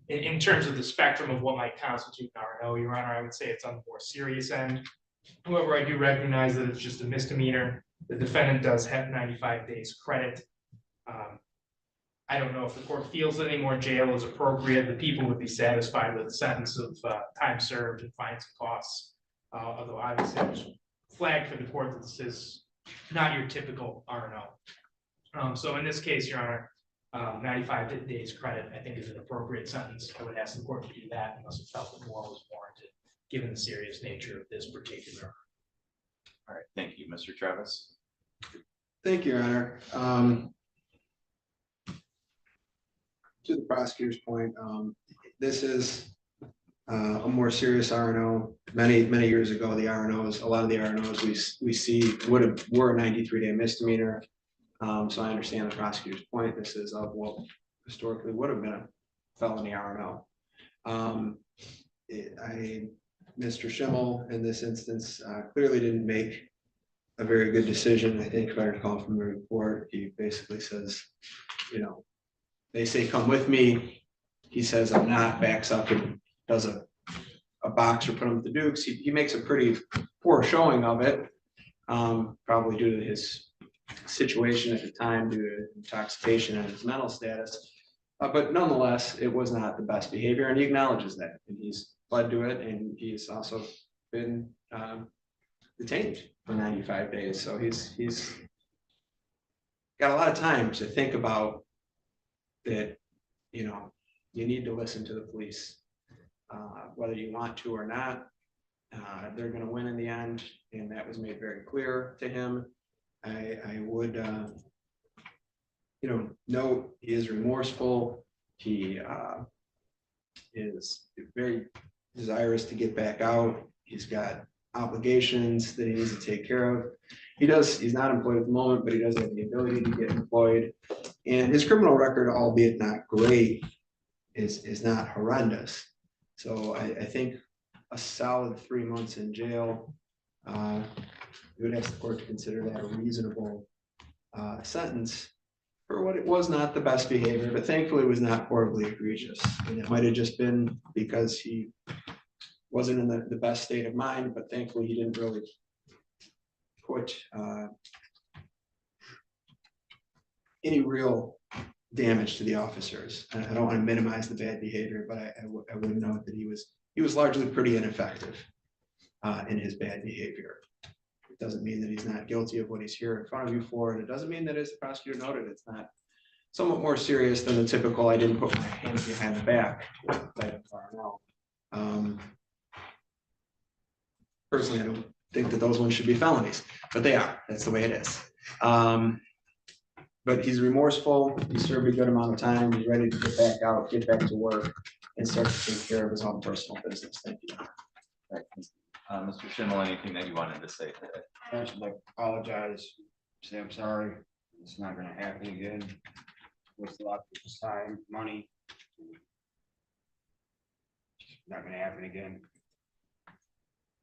in terms of the spectrum of what might constitute an R&O, Your Honor, I would say it's on the more serious end. However, I do recognize that it's just a misdemeanor. The defendant does have 95 days credit. I don't know if the court feels that any more jail is appropriate. The people would be satisfied with a sentence of time served and fines and costs. Although obviously I just flagged for the court that this is not your typical R&O. So in this case, Your Honor, 95 days credit, I think, is an appropriate sentence. I would ask the court to do that unless it felt that more was warranted, given the serious nature of this particular. All right, thank you, Mr. Travis. Thank you, Your Honor. To the prosecutor's point, this is a more serious R&O. Many years ago, the R&Os, a lot of the R&Os we see were a 93-day misdemeanor. So I understand the prosecutor's point. This is of what historically would have been a felony R&O. Mr. Schimmel in this instance clearly didn't make a very good decision. I think if I recall from the report, he basically says, you know, they say, come with me. he says I'm not, backs up and does a box or put him at the Dukes. He makes a pretty poor showing of it. Probably due to his situation at the time, due to intoxication and his mental status. But nonetheless, it was not the best behavior, and he acknowledges that, and he's pled to it, and he's also been detained for 95 days. So he's got a lot of time to think about that. You know, you need to listen to the police, whether you want to or not. They're going to win in the end, and that was made very clear to him. I would, note he is remorseful. He is very desirous to get back out. He's got obligations that he needs to take care of. He's not employed at the moment, but he does have the ability to get employed. And his criminal record, albeit not great, is not horrendous. So I think a solid 3 months in jail, we would ask the court to consider that a reasonable sentence for what it was not the best behavior, but thankfully it was not horribly egregious. And it might have just been because he wasn't in the best state of mind, but thankfully he didn't really put any real damage to the officers. I don't want to minimize the bad behavior, but I would note that he was largely pretty ineffective in his bad behavior. It doesn't mean that he's not guilty of what he's here in front of you for, and it doesn't mean that, as the prosecutor noted, it's not somewhat more serious than the typical "I didn't put my hands behind the back" type of RNO. Personally, I don't think that those ones should be felonies, but they are. That's the way it is. But he's remorseful. He served a good amount of time. He's ready to get back out, get back to work, and start to take care of his own personal business. Thank you. Right. Mr. Schimmel, anything that you wanted to say today? I should like apologize, say I'm sorry, it's not gonna happen again. Waste a lot of people's time, money. Not gonna happen again,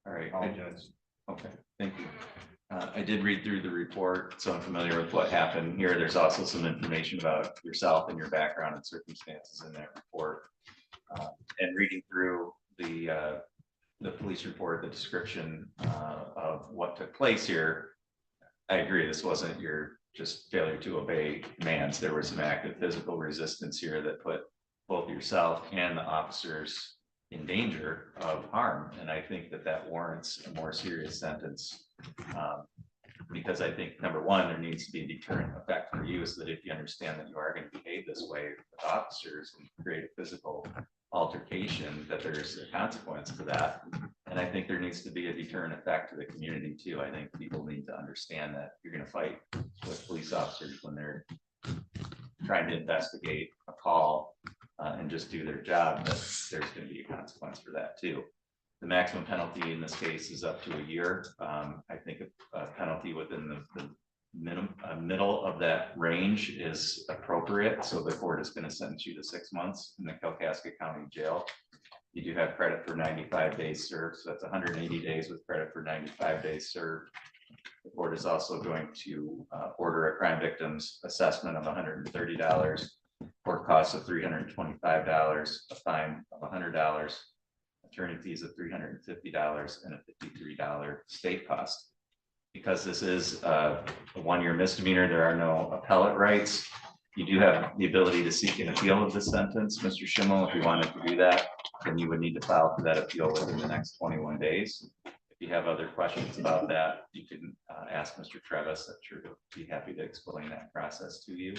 All right. apologize. Okay, thank you. I did read through the report, so I'm familiar with what happened here. There's also some information about yourself and your background and circumstances in that report. And reading through the police report, the description of what took place here, I agree, this wasn't your just failure to obey commands. There was some active physical resistance here that put both yourself and the officers in danger of harm. And I think that warrants a more serious sentence. Because I think, number one, there needs to be a deterrent effect for you, so that if you understand that you are going to behave this way with officers and create a physical altercation, that there's a consequence to that. And I think there needs to be a deterrent effect to the community too. I think people need to understand that you're going to fight with police officers when they're trying to investigate a call and just do their job, that there's going to be a consequence for that too. The maximum penalty in this case is up to a year. I think a penalty within the middle of that range is appropriate. So the court is going to sentence you to 6 months in the Kalkaska County Jail. You do have credit for 95 days served, so that's 180 days with credit for 95 days served. The court is also going to order a crime victim's assessment of $130, court costs of $325, a fine of $100, attorney fees of $350, and a $53 state cost. Because this is a one-year misdemeanor, there are no appellate rights. You do have the ability to seek an appeal of the sentence, Mr. Schimmel. If you wanted to do that, then you would need to file for that appeal within the next 21 days. If you have other questions about that, you can ask Mr. Travis. I'm sure he'll be happy to explain that process to you.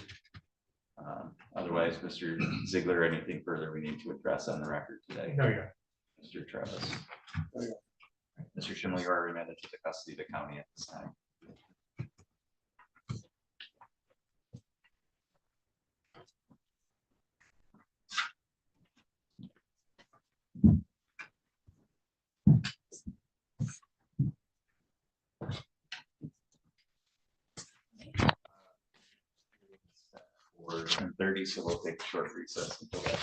Otherwise, Mr. Ziegler, anything further we need to address on the record today? No, yeah. Mr. Travis. Mr. Schimmel, you are remanded to the custody of the county at this time. For 10:30, so we'll take a short recess until that.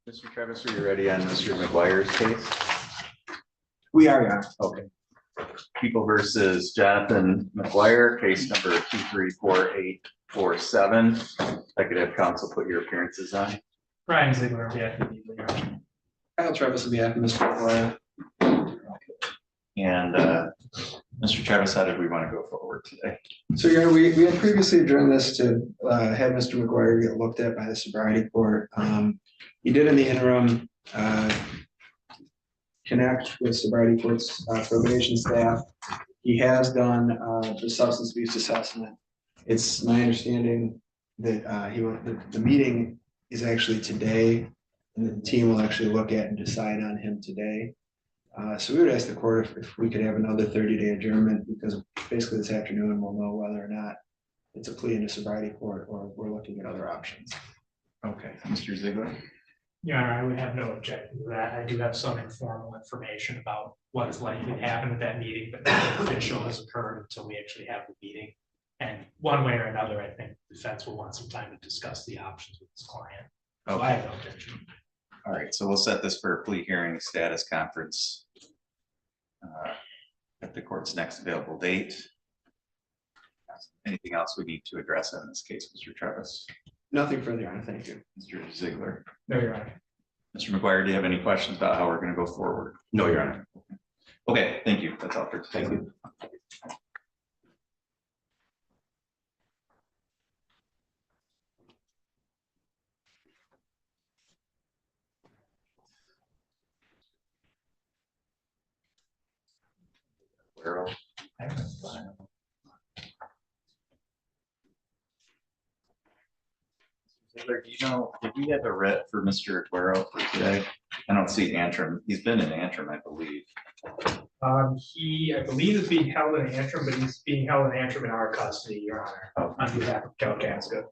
Mr. Travis, are you ready on Mr. McGuire's case? We are, yeah. Okay. People versus Jonathan McGuire, case number 234847. I could have counsel put your appearances on. Brian Ziegler, yeah. Kyle Travis on behalf of Mr. McGuire. And Mr. Travis, how did we want to go forward today? So, yeah, we had previously adjourned this to have Mr. McGuire get looked at by the sobriety court. He did in the interim connect with sobriety court's probation staff. He has done the substance abuse assessment. It's my understanding that the meeting is actually today, and the team will actually look at and decide on him today. So we would ask the court if we could have another 30-day adjournment, because basically this afternoon we'll know whether or not it's a plea into sobriety court or we're looking at other options. Okay, Mr. Ziegler. Your Honor, I would have no objection to that. I do have some informal information about what is likely to happen at that meeting, but nothing official has occurred until we actually have the meeting. And one way or another, I think the defense will want some time to discuss the options with his client. So I have no objection. All right, so we'll set this for a plea hearing status conference at the court's next available date. Anything else we need to address in this case, Mr. Travis? Nothing further, Your Honor. Thank you. Mr. Ziegler. No, Your Honor. Mr. McGuire, do you have any questions about how we're going to go forward? No, Your Honor. Okay, thank you. That's all for today. Thank you. Do you know, did we have a writ for Mr. Aguero for today? I don't see Antrim. He's been in Antrim, I believe. He, I believe, is being held in Antrim, but he's being held in Antrim in our custody, Your Honor, on behalf of Kalkaska.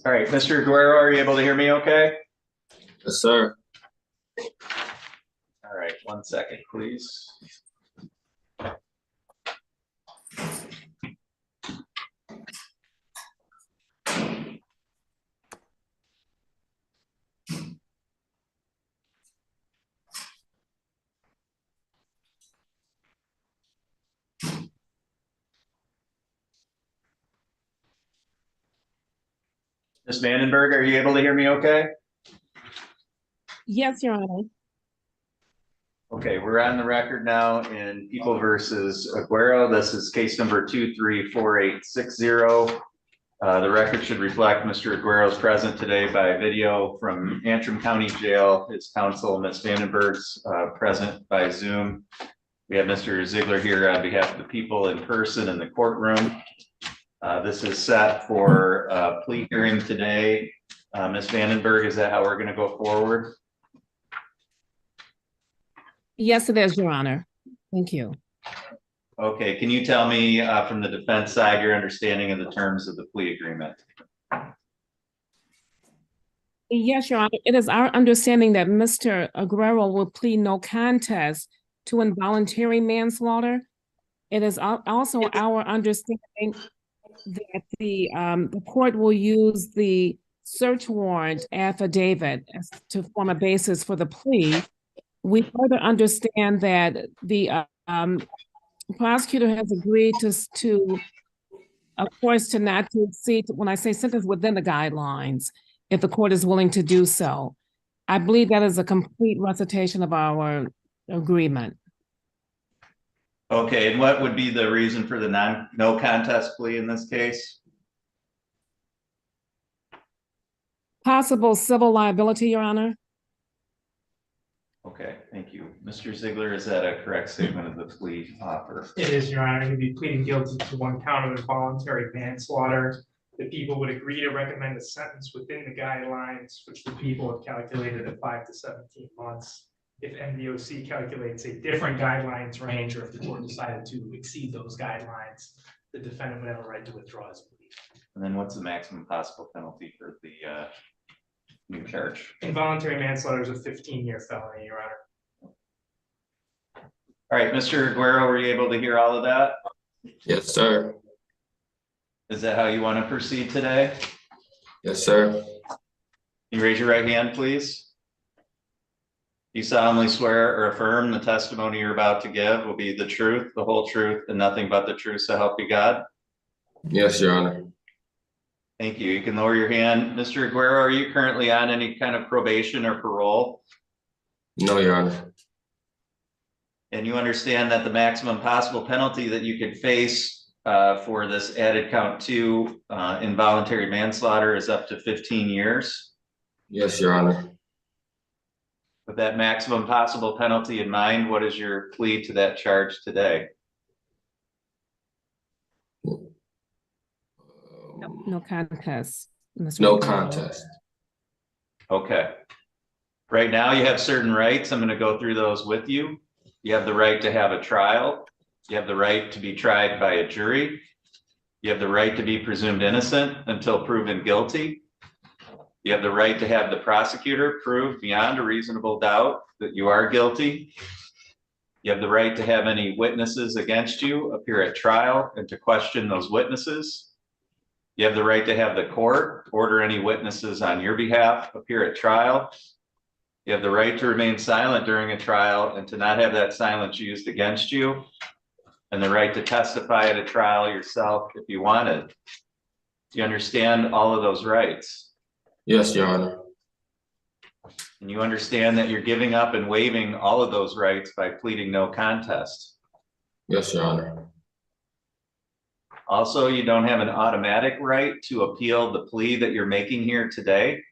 All right, Mr. Aguero, are you able to hear me okay? Yes, sir. All right, 1 second, please. Ms. Vandenberg, are you able to hear me okay? Yes, Your Honor. Okay, we're on the record now in People versus Aguero. This is case number 234860. The record should reflect Mr. Aguero's present today by video from Antrim County Jail. His counsel, Ms. Vandenberg's present by Zoom. We have Mr. Ziegler here on behalf of the people in person in the courtroom. This is set for a plea hearing today. Ms. Vandenberg, is that how we're going to go forward? Yes, it is, Your Honor. Thank you. Okay, can you tell me from the defense side your understanding of the terms of the plea agreement? Yes, Your Honor. It is our understanding that Mr. Aguero will plead no contest to involuntary manslaughter. It is also our understanding that the court will use the search warrant affidavit to form a basis for the plea. We further understand that the prosecutor has agreed to, of course, to not to exceed, when I say sentence, within the guidelines, if the court is willing to do so. I believe that is a complete recitation of our agreement. Okay, and what would be the reason for the no contest plea in this case? Possible civil liability, Your Honor. Okay, thank you. Mr. Ziegler, is that a correct statement of the plea offer? It is, Your Honor. He'll be pleading guilty to 1 count of involuntary manslaughter. The people would agree to recommend a sentence within the guidelines, which the people have calculated at 5 to 17 months. If MDOC calculates a different guidelines range, or if the court decided to exceed those guidelines, the defendant would have a right to withdraw his plea. And then what's the maximum possible penalty for the new charge? Involuntary manslaughter is a 15-year felony, Your Honor. All right, Mr. Aguero, were you able to hear all of that? Yes, sir. Is that how you want to proceed today? Yes, sir. You raise your right hand, please. You solemnly swear or affirm the testimony you're about to give will be the truth, the whole truth, and nothing but the truth, so help you God? Yes, Your Honor. Thank you. You can lower your hand. Mr. Aguero, are you currently on any kind of probation or parole? No, Your Honor. And you understand that the maximum possible penalty that you could face for this added count 2 involuntary manslaughter is up to 15 years? Yes, Your Honor. With that maximum possible penalty in mind, what is your plea to that charge today? No contest. Mr. No Aguero. contest. Okay. Right now you have certain rights. I'm going to go through those with you. You have the right to have a trial. You have the right to be tried by a jury. You have the right to be presumed innocent until proven guilty. You have the right to have the prosecutor prove beyond a reasonable doubt that you are guilty. You have the right to have any witnesses against you appear at trial and to question those witnesses. You have the right to have the court order any witnesses on your behalf appear at trial. You have the right to remain silent during a trial and to not have that silence used against you, and the right to testify at a trial yourself if you wanted. Do you understand all of those rights? Yes, Your Honor. And you understand that you're giving up and waiving all of those rights by pleading no contest? Yes, Your Honor. Also, you don't have an automatic right to appeal the plea that you're making here today.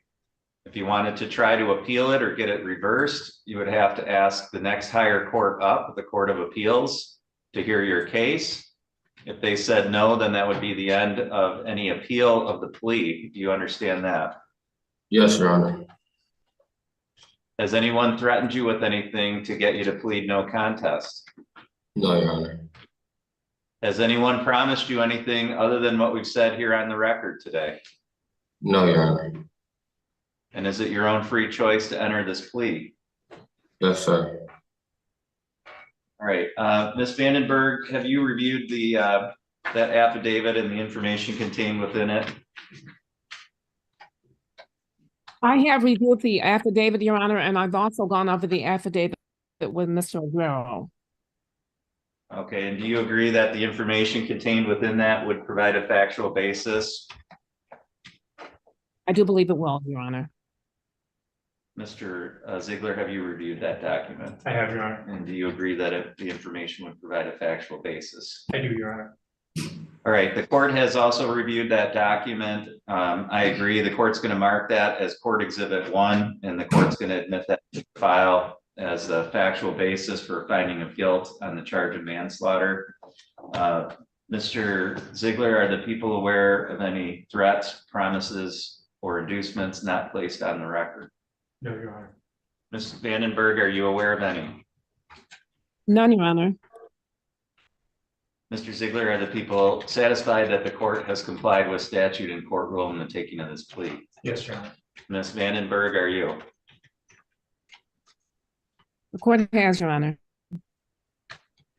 If you wanted to try to appeal it or get it reversed, you would have to ask the next higher court up, the Court of Appeals, to hear your case. If they said no, then that would be the end of any appeal of the plea. Do you understand that? Yes, Your Honor. Has anyone threatened you with anything to get you to plead no contest? No, Your Honor. Has anyone promised you anything other than what we've said here on the record today? No, Your Honor. And is it your own free choice to enter this plea? Yes, sir. All right, Ms. Vandenberg, have you reviewed the that affidavit and the information contained within it? I have reviewed the affidavit, Your Honor, and I've also gone over the affidavit with Mr. Aguero. Okay, and do you agree that the information contained within that would provide a factual basis? I do believe it will, Your Honor. Mr. Ziegler, have you reviewed that document? I have, Your Honor. And do you agree that the information would provide a factual basis? I do, Your Honor. All right, the court has also reviewed that document. I agree, the court's going to mark that as Court Exhibit 1, and the court's going to admit that to the file as a factual basis for finding of guilt on the charge of manslaughter. Mr. Ziegler, are the people aware of any threats, promises, or inducements not placed on the record? No, Your Honor. Ms. Vandenberg, are you aware of any? None, Your Honor. Mr. Ziegler, are the people satisfied that the court has complied with statute and court rule in the taking of this plea? Yes, Your Honor. Ms. Vandenberg, are you? The court has, Your Honor.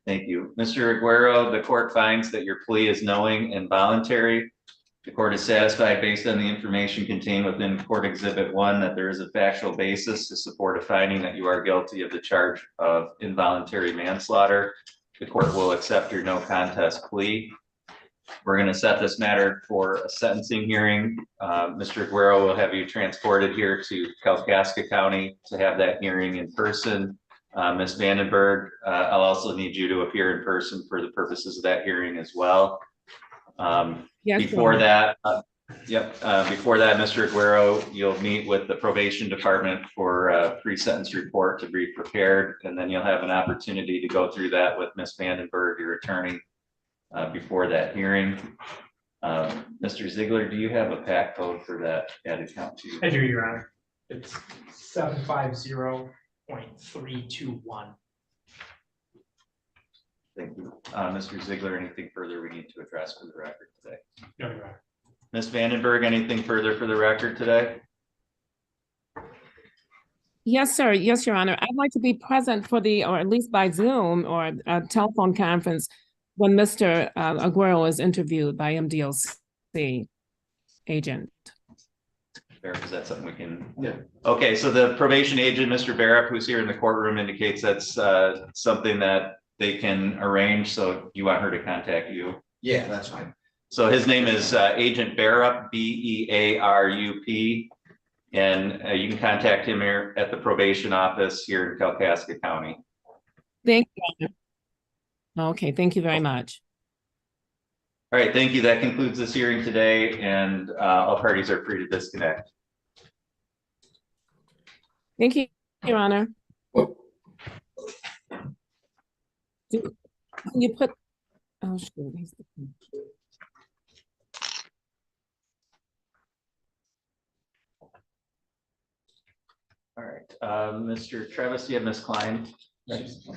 Thank you. Mr. Aguero, the court finds that your plea is knowing and voluntary. The court is satisfied based on the information contained within Court Exhibit 1 that there is a factual basis to support a finding that you are guilty of the charge of involuntary manslaughter. The court will accept your no contest plea. We're going to set this matter for a sentencing hearing. Mr. Aguero will have you transported here to Kalkaska County to have that hearing in person. Ms. Vandenberg, I'll also need you to appear in person for the purposes of that hearing as well. Yes, Before Your Honor. that, before that, Mr. Aguero, you'll meet with the probation department for a pre-sentence report to be prepared, and then you'll have an opportunity to go through that with Ms. Vandenberg, your attorney, before that hearing. Mr. Ziegler, do you have a PAC code for that added count to you? I do, Your Honor. It's 750.321. Thank you. Mr. Ziegler, anything further we need to address for the record today? No, Your Honor. Ms. Vandenberg, anything further for the record today? Yes, sir. Yes, Your Honor. I'd like to be present for the, or at least by Zoom or a telephone conference when Mr. Aguero is interviewed by MDOC agent. Barrett, is that something we can, yeah, okay, so the probation agent, Mr. Barrett, who's here in the courtroom, indicates that's something that they can arrange, so you want her to contact you? Yeah, that's fine. So his name is Agent Barup, B-E-A-R-U-P, and you can contact him here at the probation office here in Kalkaska County. Thank you, Your Honor. Okay, thank you very much. All right, thank you. That concludes this hearing today, and all parties are free to disconnect. Thank you, Your Honor. Can you put, oh, shoot. All right, Mr. Travis, you have Ms. Klein. Next.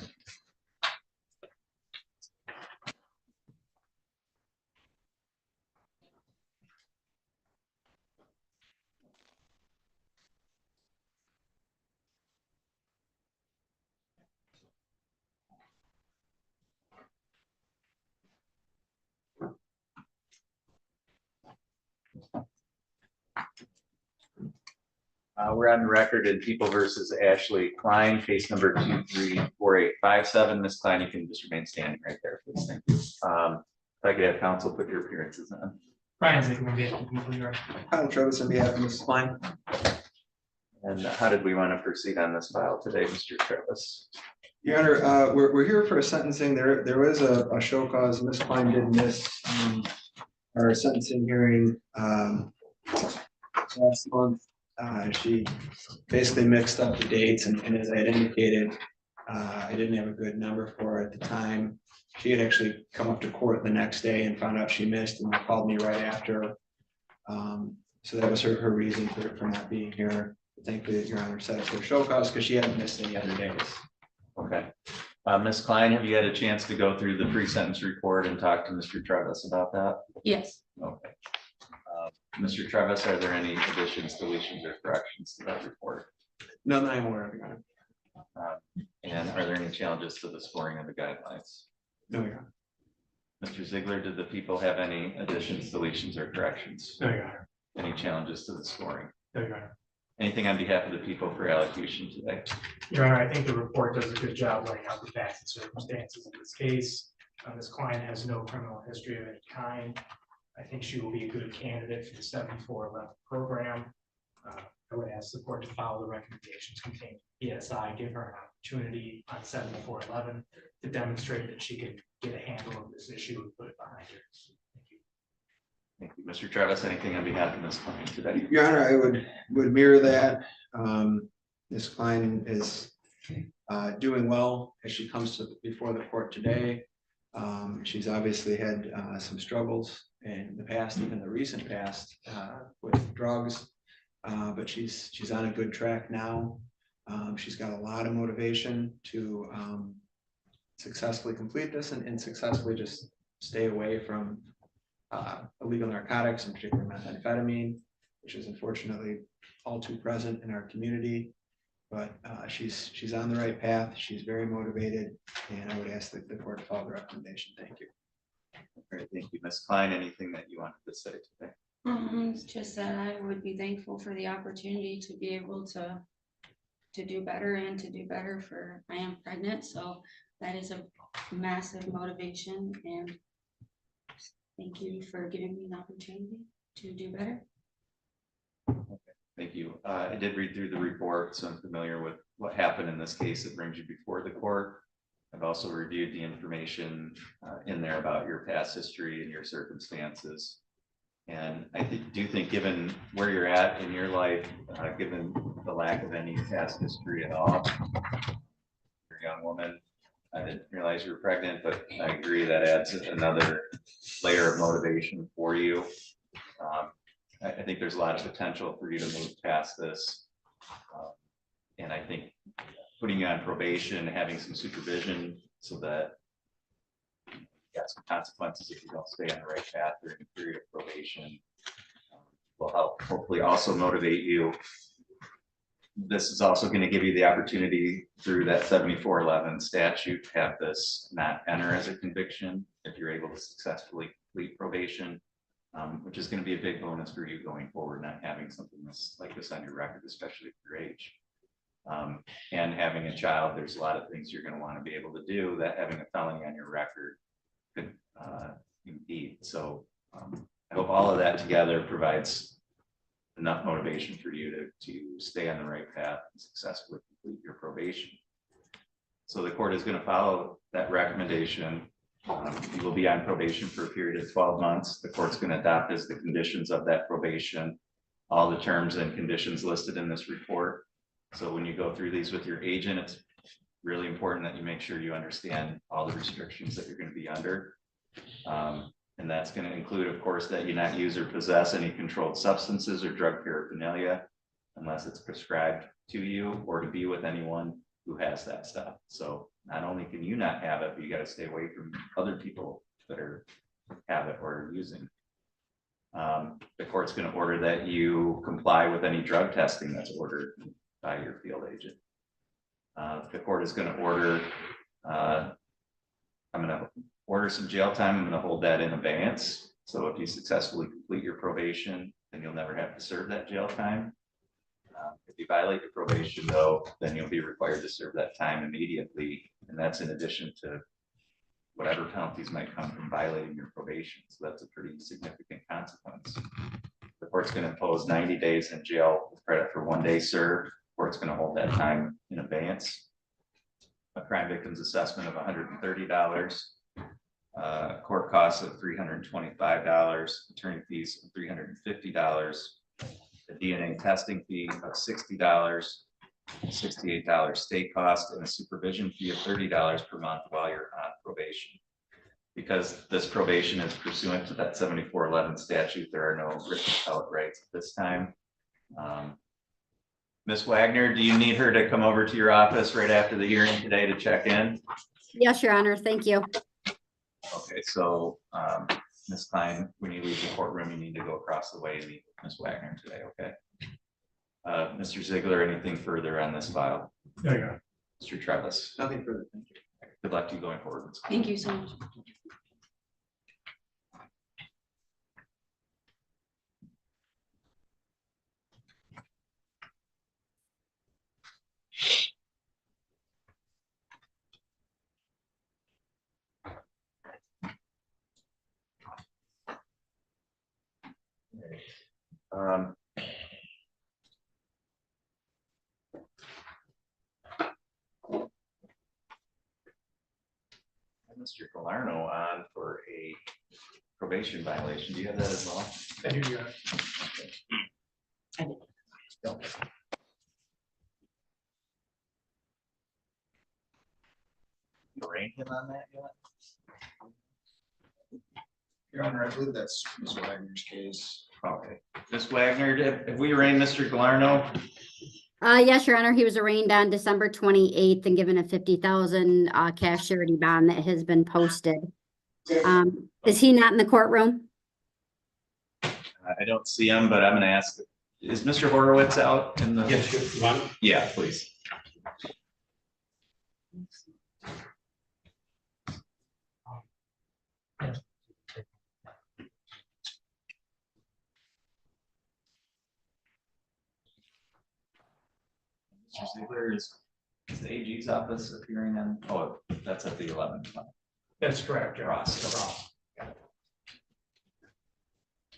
We're on the record in People versus Ashley Klein, case number 234857. Ms. Klein, you can just remain standing right there, please. Thank you. If I could have counsel put your appearances on. Brian Ziegler, on behalf of the people here. Kyle Travis on behalf of Mrs. Klein. And how did we want to proceed on this file today, Mr. Travis? Your Honor, we're here for a sentencing. There was a show cause. Ms. Klein did miss our sentencing hearing last month. She basically mixed up the dates, and as I had indicated, I didn't have a good number for her at the time. She had actually come up to court the next day and found out she missed and called me right after. So that was her reason for not being here. Thankfully, Your Honor set up her show cause because she hadn't missed any other days. Okay. Ms. Klein, have you had a chance to go through the pre-sentence report and talk to Mr. Travis about that? Yes. Okay. Mr. Travis, are there any additions, deletions, or corrections to that report? None that I'm aware of, Your Honor. And are there any challenges to the scoring of the guidelines? No, Your Honor. Mr. Ziegler, did the people have any additions, deletions, or corrections? No, Your Honor. Any challenges to the scoring? No, Your Honor. Anything on behalf of the people for allocution today? Your Honor, I think the report does a good job laying out the facts and circumstances of this case. This client has no criminal history of any kind. I think she will be a good candidate for the 7411 program. I would ask the court to follow the recommendations contained in PSI, give her an opportunity on 7411 to demonstrate that she can get a handle of this issue and put it behind her. Thank you. Thank you. Mr. Travis, anything on behalf of this client today? Your Honor, I would mirror that. This client is doing well as she comes to before the court today. She's obviously had some struggles in the past, even the recent past, with drugs, but she's on a good track now. She's got a lot of motivation to successfully complete this and successfully just stay away from illegal narcotics, in particular methamphetamine, which is unfortunately all too present in our community. But she's on the right path. She's very motivated, and I would ask the court to follow the recommendation. Thank you. All right, thank you. Ms. Klein, anything that you wanted to say today? It's just that I would be thankful for the opportunity to be able to do better and to do better for, I am pregnant, so that is a massive motivation, and thank you for giving me an opportunity to do better. Thank you. I did read through the report, so I'm familiar with what happened in this case that brings you before the court. I've also reviewed the information in there about your past history and your circumstances. And I do think given where you're at in your life, given the lack of any past history at all, you're a young woman. I didn't realize you were pregnant, but I agree that adds another layer of motivation for you. I think there's a lot of potential for you to move past this. And I think putting you on probation, having some supervision so that you got some consequences if you don't stay on the right path during the period of probation will help hopefully also motivate you. This is also going to give you the opportunity through that 7411 statute to have this not enter as a conviction if you're able to successfully complete probation, which is going to be a big bonus for you going forward, not having something like this on your record, especially at your age. And having a child, there's a lot of things you're going to want to be able to do that having a felony on your record could impede. So I hope all of that together provides enough motivation for you to stay on the right path and successfully complete your probation. So the court is going to follow that recommendation. You will be on probation for a period of 12 months. The court's going to adopt as the conditions of that probation all the terms and conditions listed in this report. So when you go through these with your agent, it's really important that you make sure you understand all the restrictions that you're going to be under. And that's going to include, of course, that you not use or possess any controlled substances or drug paraphernalia unless it's prescribed to you or to be with anyone who has that stuff. So not only can you not have it, but you got to stay away from other people that have it or are using. The court's going to order that you comply with any drug testing that's ordered by your field agent. The court is going to order, I'm going to order some jail time. I'm going to hold that in abeyance. So if you successfully complete your probation, then you'll never have to serve that jail time. If you violate your probation, though, then you'll be required to serve that time immediately. And that's in addition to whatever penalties might come from violating your probation. So that's a pretty significant consequence. The court's going to impose 90 days in jail with credit for 1 day served. The court's going to hold that time in abeyance. A crime victim's assessment of $130. Court costs of $325, attorney fees of $350, the DNA testing fee of $60, $68 state cost, and a supervision fee of $30 per month while you're on probation. Because this probation is pursuant to that 7411 statute, there are no written appellate rights at this time. Ms. Wagner, do you need her to come over to your office right after the hearing today to check in? Yes, Your Honor. Thank you. Okay, so Ms. Klein, when you leave the courtroom, you need to go across the way and meet with Ms. Wagner today, okay? Mr. Ziegler, anything further on this file? No, Your Honor. Mr. Travis? Nothing further. Thank you. Good luck to you going forward. Ms. Klein. Thank you so much. Mr. Galarno on for a probation violation. Do you have that as well? I do, Your Honor. You arraigned him on that yet? Your Honor, I believe that's Ms. Wagner's case. Okay. Ms. Wagner, have we arraigned Mr. Galarno? Yes, Your Honor, he was arraigned on December 28th and given a 50,000 cash surety bond that has been posted. Is he not in the courtroom? I don't see him, but I'm going to ask, is Mr. Horowitz out in the? Yes, you want? Yeah, please. Mr. Ziegler, is the AG's office appearing on, oh, that's at the 11th. That's correct, Your Honor. Ross.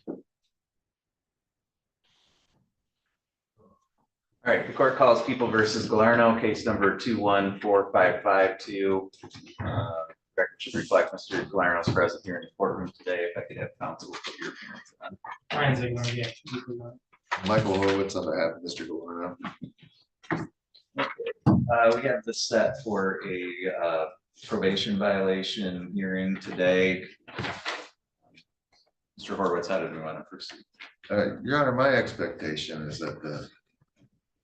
All right, the court calls People versus Galarno, case number 214552. Record should reflect Mr. Galarno's present here in the courtroom today. If I could have counsel put your appearance on. Ryan Ziegler, yeah. Michael Horowitz on behalf of Mr. Galarno. We have this set for a probation violation hearing today. Mr. Horowitz, how did we want to proceed? Your Honor, my expectation is that the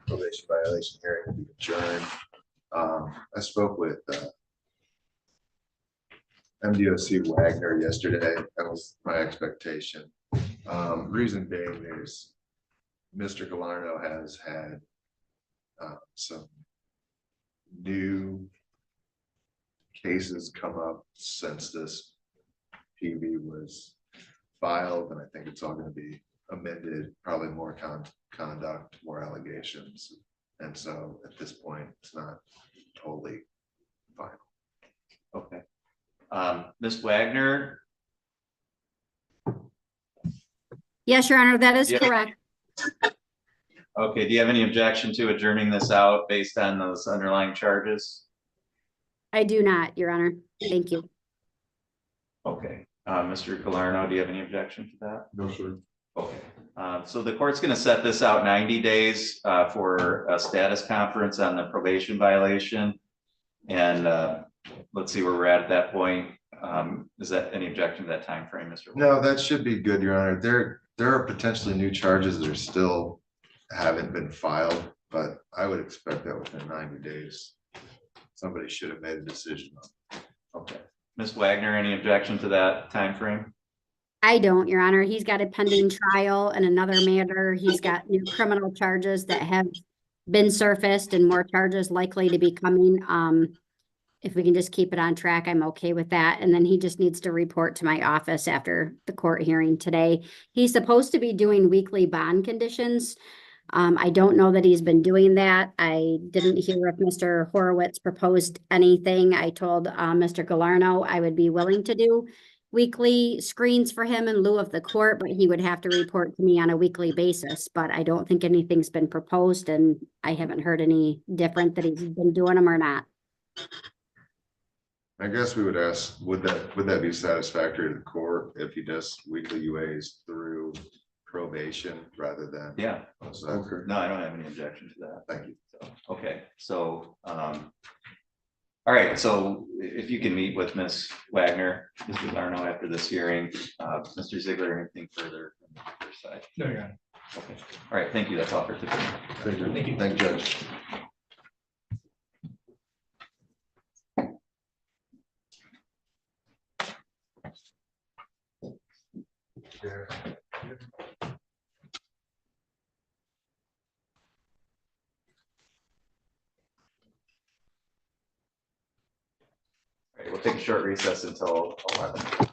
probation violation hearing will be adjourned. I spoke with MDOC Wagner yesterday. That was my expectation. Reason being is Mr. Galarno has had some new cases come up since this PV was filed, and I think it's all going to be amended, probably more conduct, more allegations. And so at this point, it's not totally final. Okay. Ms. Wagner, Yes, Your Honor, that is Yeah. correct. okay, do you have any objection to adjourning this out based on those underlying charges? I do not, Your Honor. Thank you. Okay, Mr. Galarno, do you have any objection to that? No, sir. Okay, so the court's gonna set this out 90 days for a status conference on the probation violation. And let's see where we're at that point. Is that any objection to that time frame, Mr. Wolf? No, that should be good, Your Honor. There are potentially new charges that are still haven't been filed, but I would expect that within 90 days. Somebody should have made a decision on. Okay, Ms. Wagner, any objection to that time frame? I don't, Your Honor. He's got a pending trial in another matter. He's got new criminal charges that have been surfaced and more charges likely to be coming. If we can just keep it on track, I'm okay with that. And then he just needs to report to my office after the court hearing today. He's supposed to be doing weekly bond conditions. I don't know that he's been doing that. I didn't hear if Mr. Horowitz proposed anything. I told Mr. Galarno I would be willing to do weekly screens for him in lieu of the court, but he would have to report to me on a weekly basis. But I don't think anything's been proposed, and I haven't heard any different that he's been doing them or not. I guess we would ask, would that be satisfactory to the court if he does weekly UAs through probation rather than? Yeah, Okay. no, I don't have any objection to that. Thank you. So, okay, so, all right, so if you can meet with Ms. Wagner, Mr. Larno after this hearing, Mr. Ziegler, anything further from your side? No, Your Honor. Okay, all right, thank you, that's all for today. Thank you. Thank you. Thank you, Judge. All right, we'll take a short recess until 11.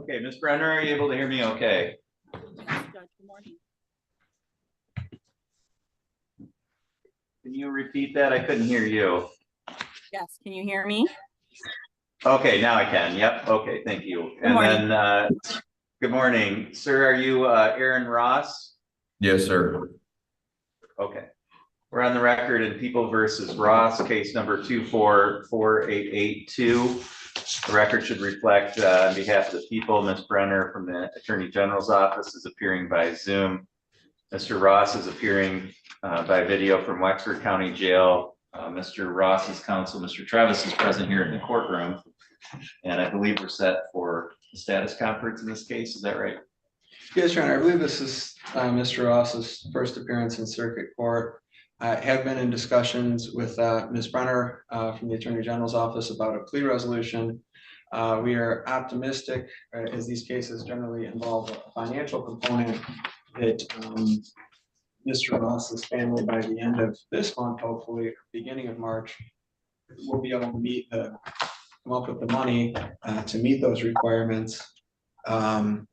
Okay, Ms. Brenner, are you able to hear me okay? Can you repeat that? I couldn't hear you. Yes, can you hear me? Okay, now I can. Yep. Okay, thank you. Good morning. Then, good morning, sir. Are you Aaron Ross? Yes, sir. Okay. We're on the record in People versus Ross, case number 244882. The record should reflect on behalf of the people, Ms. Brenner from the Attorney General's office is appearing by Zoom. Mr. Ross is appearing by video from Wexford County Jail. Mr. Ross's counsel, Mr. Travis, is present here in the courtroom. And I believe we're set for the status conference in this case. Is that right? Yes, Your Honor, I believe this is Mr. Ross's first appearance in circuit court. I have been in discussions with Ms. Brenner from the Attorney General's office about a plea resolution. We are optimistic, as these cases generally involve a financial component, that Mr. Ross's family, by the end of this month, hopefully beginning of March, will be able to come up with the money to meet those requirements,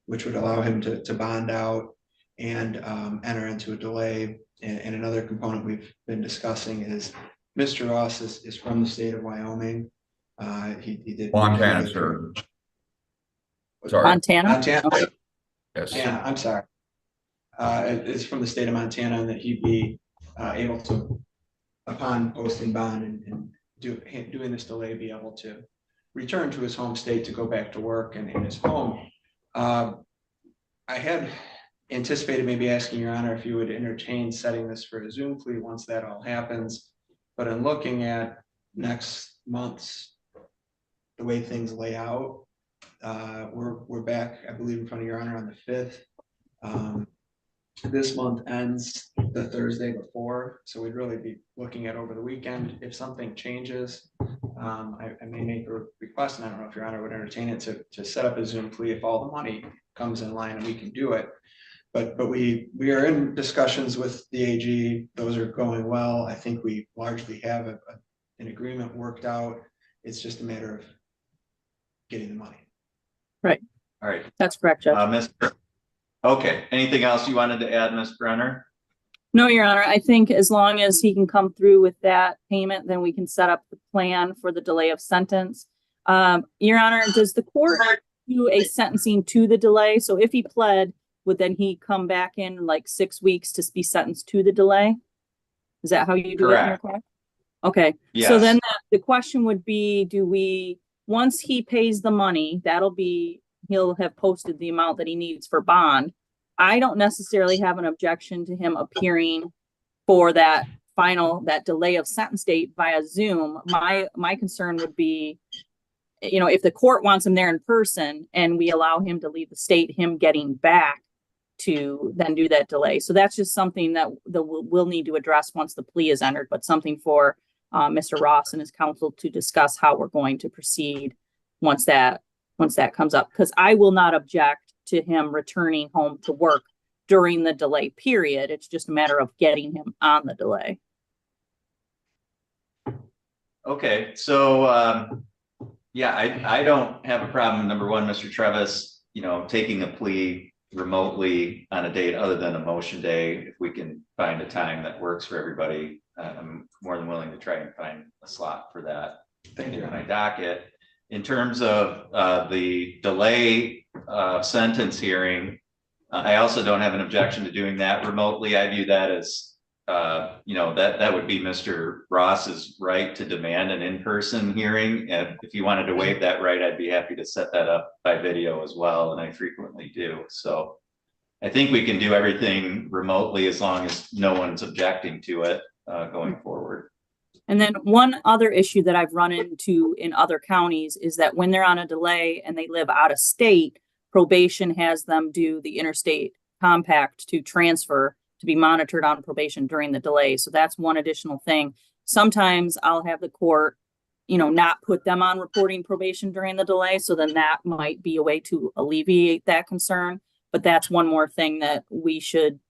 which would allow him to bond out and enter into a delay. And another component we've been discussing is Mr. Ross is from the state of Wyoming. He did. Montana, sir. Sorry. Montana? Yes. Yeah, I'm sorry. It's from the state of Montana, and that he'd be able to, upon posting bond and doing this delay, be able to return to his home state to go back to work and in his home. I had anticipated maybe asking Your Honor if you would entertain setting this for a Zoom plea once that all happens. But in looking at next month's, the way things lay out, we're back, I believe, in front of Your Honor on the 5th. This month ends the Thursday before, so we'd really be looking at over the weekend. If something changes, I may make a request, and I don't know if Your Honor would entertain it, to set up a Zoom plea if all the money comes in line and we can do it. But we are in discussions with the AG. Those are going well. I think we largely have an agreement worked out. It's just a matter of getting the money. Right. All right. That's correct, Judge. Okay. Anything else you wanted to add, Ms. Brenner? No, Your Honor, I think as long as he can come through with that payment, then we can set up the plan for the delay of sentence. Your Honor, does the court do a sentencing to the delay? So if he pled, would then he come back in like 6 weeks to be sentenced to the delay? Is that how you do it in your court? Okay. Yes. So then the question would be, once he pays the money, he'll have posted the amount that he needs for bond. I don't necessarily have an objection to him appearing for that delay of sentence date via Zoom. My concern would be, if the court wants him there in person and we allow him to leave the state, him getting back to then do that delay. So that's just something that we'll need to address once the plea is entered, but something for Mr. Ross and his counsel to discuss how we're going to proceed once that comes up, because I will not object to him returning home to work during the delay period. It's just a matter of getting him on the delay. Okay, so yeah, I don't have a problem. Number one, Mr. Travis, taking a plea remotely on a date other than a motion day, if we can find a time that works for everybody, I'm more than willing to try and find a slot for that. Thank you. In my docket. In terms of the delay sentence hearing, I also don't have an objection to doing that remotely. I view that as, that would be Mr. Ross's right to demand an in-person hearing. And if you wanted to waive that right, I'd be happy to set that up by video as well. And I frequently do. So I think we can do everything remotely as long as no one's objecting to it going forward. And then one other issue that I've run into in other counties is that when they're on a delay and they live out of state, probation has them do the interstate compact to transfer to be monitored on probation during the delay. So that's one additional thing. Sometimes I'll have the court, not put them on reporting probation during the delay. So then that might be a way to alleviate that concern. But that's one more thing that we should,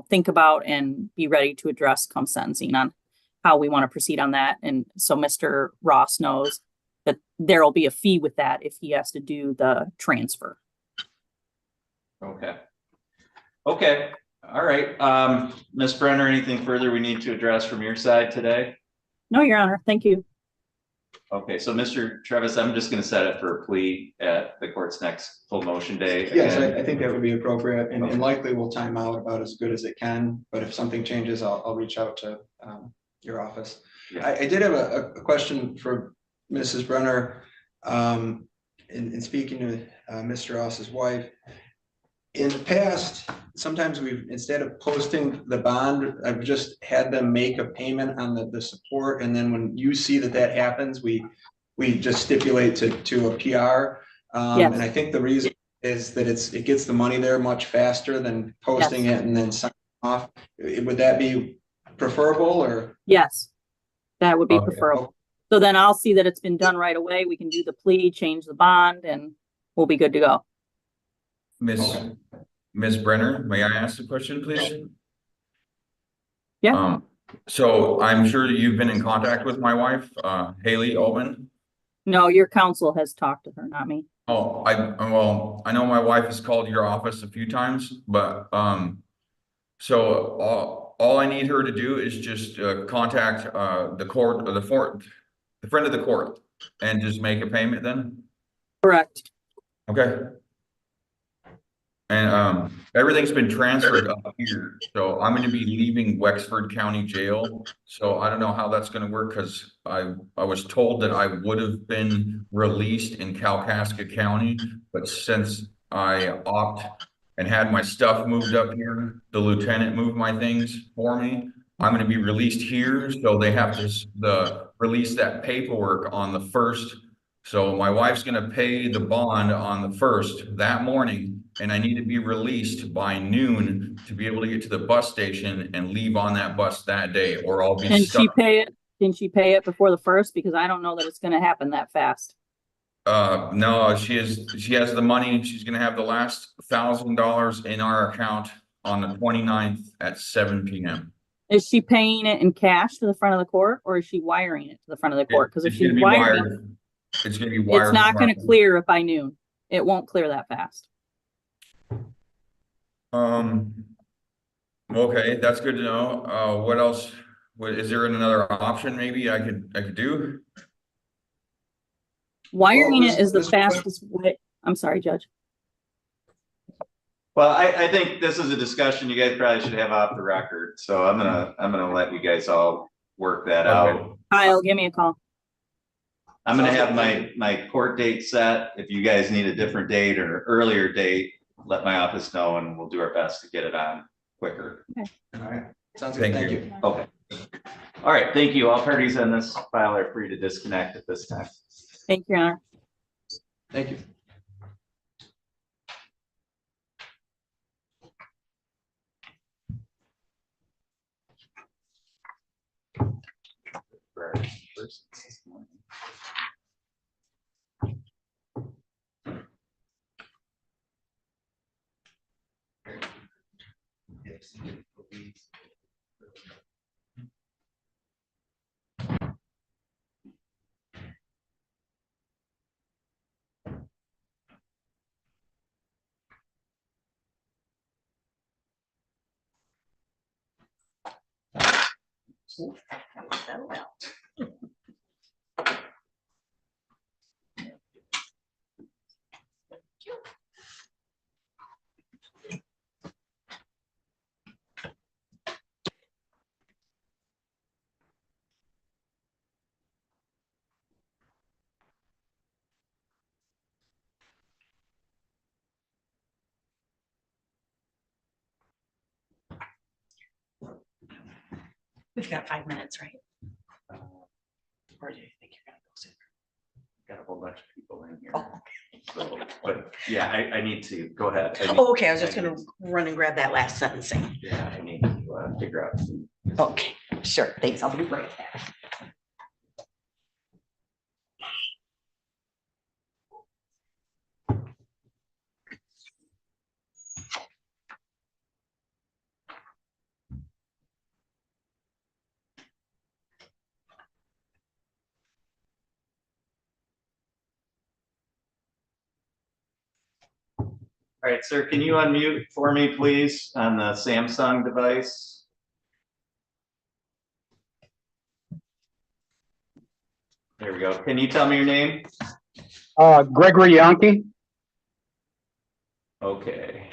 think about and be ready to address come sentencing on how we want to proceed on that. And so Mr. Ross knows that there'll be a fee with that if he has to do the transfer. Okay. Okay, all right. Ms. Brenner, anything further we need to address from your side today? No, Your Honor, thank you. Okay, so Mr. Travis, I'm just gonna set it for a plea at the court's next full motion day. Yes, Again, I think that would be appropriate and likely will time out about as good as it can, but if something changes, I'll reach out to your office. Yeah. I did have a question for Mrs. Brenner. In speaking to Mr. Ross's wife. In the past, sometimes we've, instead of posting the bond, I've just had them make a payment on the support, and then when you see that happens, we just stipulate to a PR. Yes. And I think the reason is that it gets the money there much faster than posting it and then signing off. Would that be preferable, or? Yes, that would be Okay. preferable. So then I'll see that it's been done right away. We can do the plea, change the bond, and we'll be good to go. Miss Brenner, may I ask a question, please? Yeah. So I'm sure you've been in contact with my wife, Haley Altman. No, your counsel has talked to her, not me. Oh, well, I know my wife has called your office a few times, but, so all I need her to do is just, contact, the court, or the friend of the court, and just make a payment then? Correct. Okay. And everything's been transferred up here, so I'm gonna be leaving Wexford County Jail. So I don't know how that's gonna work, because I was told that I would have been released in Kalkaska County, but since I opt and had my stuff moved up here, the lieutenant moved my things for me. I'm gonna be released here, so they have to release that paperwork on the 1st. So my wife's gonna pay the bond on the 1st that morning, and I need to be released by noon to be able to get to the bus station and leave on that bus that day, or I'll be Can stuck. she pay it? Can she pay it before the 1st? Because I don't know that it's gonna happen that fast. No, she has the money. She's gonna have the last $1,000 in our account on the 29th at 7 p.m. Is she paying it in cash to the front of the court, or is she wiring it to the front of the court? Because if It's she's gonna be wiring, wired. It's gonna be wired. it's not gonna tomorrow. clear by noon. It won't clear that fast. Okay, that's good to know. What else? Is there another option maybe I could do? Wiring Well, it is the Mr. fastest way. I'm sorry, Judge. well, I think this is a discussion you guys probably should have off the record, so I'm gonna let you guys all work that out. Kyle, give me a call. I'm gonna have my court date set. If you guys need a different date or earlier date, let my office know and we'll do our best to get it on quicker. All right, sounds good, thank you. Okay. All right, thank you. All parties on this file are free to disconnect at this time. Thank you, Your Honor. Thank you. We've got 5 minutes, right? Or do you think you're gonna go sooner? Got a whole bunch of people in here. Oh, So, but yeah, I need to, go ahead. oh, okay, I was just gonna run and grab that last sentencing. Yeah, I need to figure out. Okay, sure, thanks, I'll be right back. All right, sir, can you unmute for me, please, on the Samsung device? There we go. Can you tell me your name? Gregory Yankee. Okay.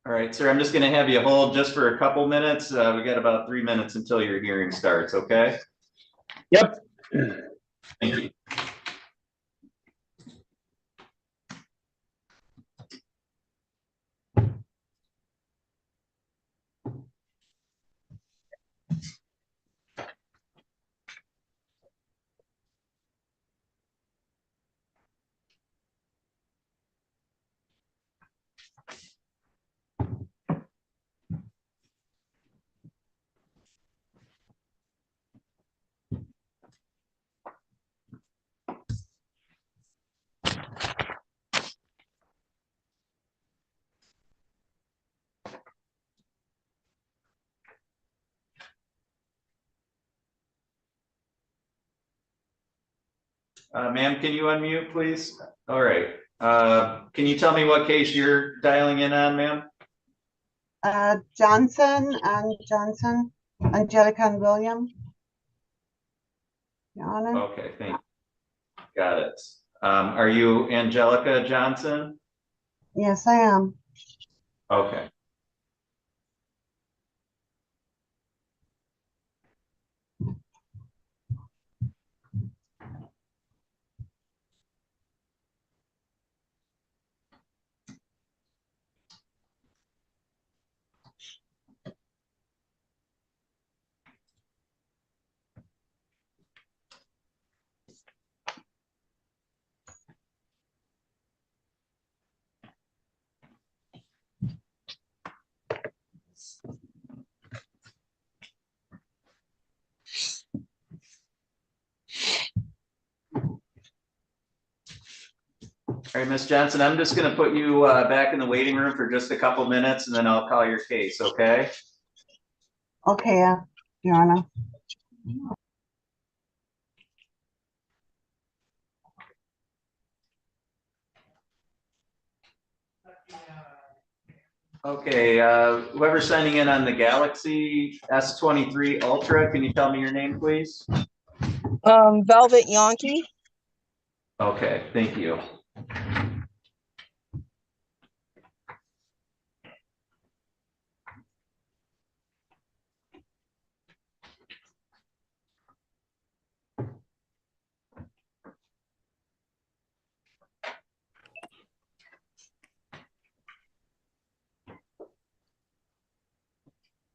All right, sir, I'm just gonna have you hold just for a couple minutes. We got about 3 minutes until your hearing starts, okay? Yep. Thank you. Ma'am, can you unmute, please? All right. Can you tell me what case you're dialing in on, ma'am? Johnson and Johnson, Angelica and William. Your Honor. Okay, thank you. Got it. Are you Angelica Johnson? Yes, I am. Okay. All right, Ms. Johnson, I'm just going to put you back in the waiting room for just a couple minutes, and then I'll call your case, okay? Okay, Your Honor. Okay, whoever's signing in on the Galaxy S23 Ultra, can you tell me your name, please? Velvet Yankee. Okay, thank you.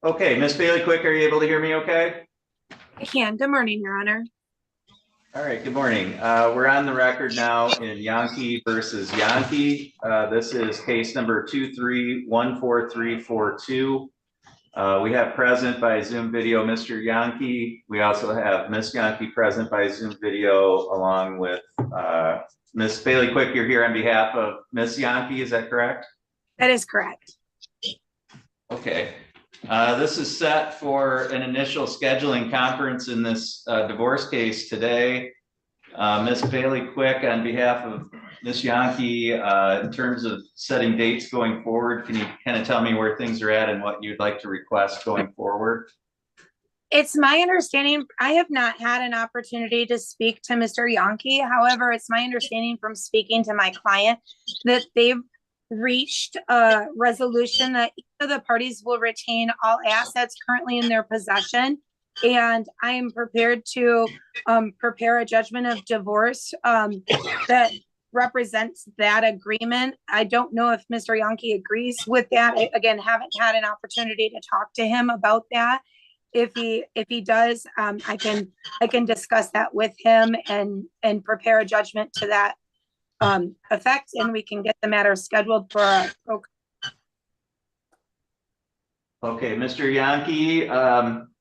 Okay, Miss Bailey Quick, are you able to hear me okay? I can. Good morning, Your Honor. All right, good morning. We're on the record now in Yankee versus Yankee. This is case number 2314342. We have present by Zoom video Mr. Yankee. We also have Miss Yankee present by Zoom video along with Miss Bailey Quick. You're here on behalf of Miss Yankee, is that correct? That is correct. Okay. This is set for an initial scheduling conference in this divorce case today. Miss Bailey Quick, on behalf of Miss Yankee, in terms of setting dates going forward, can you kind of tell me where things are at and what you'd like to request going forward? It's my understanding, I have not had an opportunity to speak to Mr. Yankee. However, it's my understanding from speaking to my client that they've reached a resolution that each of the parties will retain all assets currently in their possession. And I am prepared to prepare a judgment of divorce that represents that agreement. I don't know if Mr. Yankee agrees with that. I, again, haven't had an opportunity to talk to him about that. If he does, I can discuss that with him and prepare a judgment to that effect, and we can get the matter scheduled for Okay, Mr. Yankee,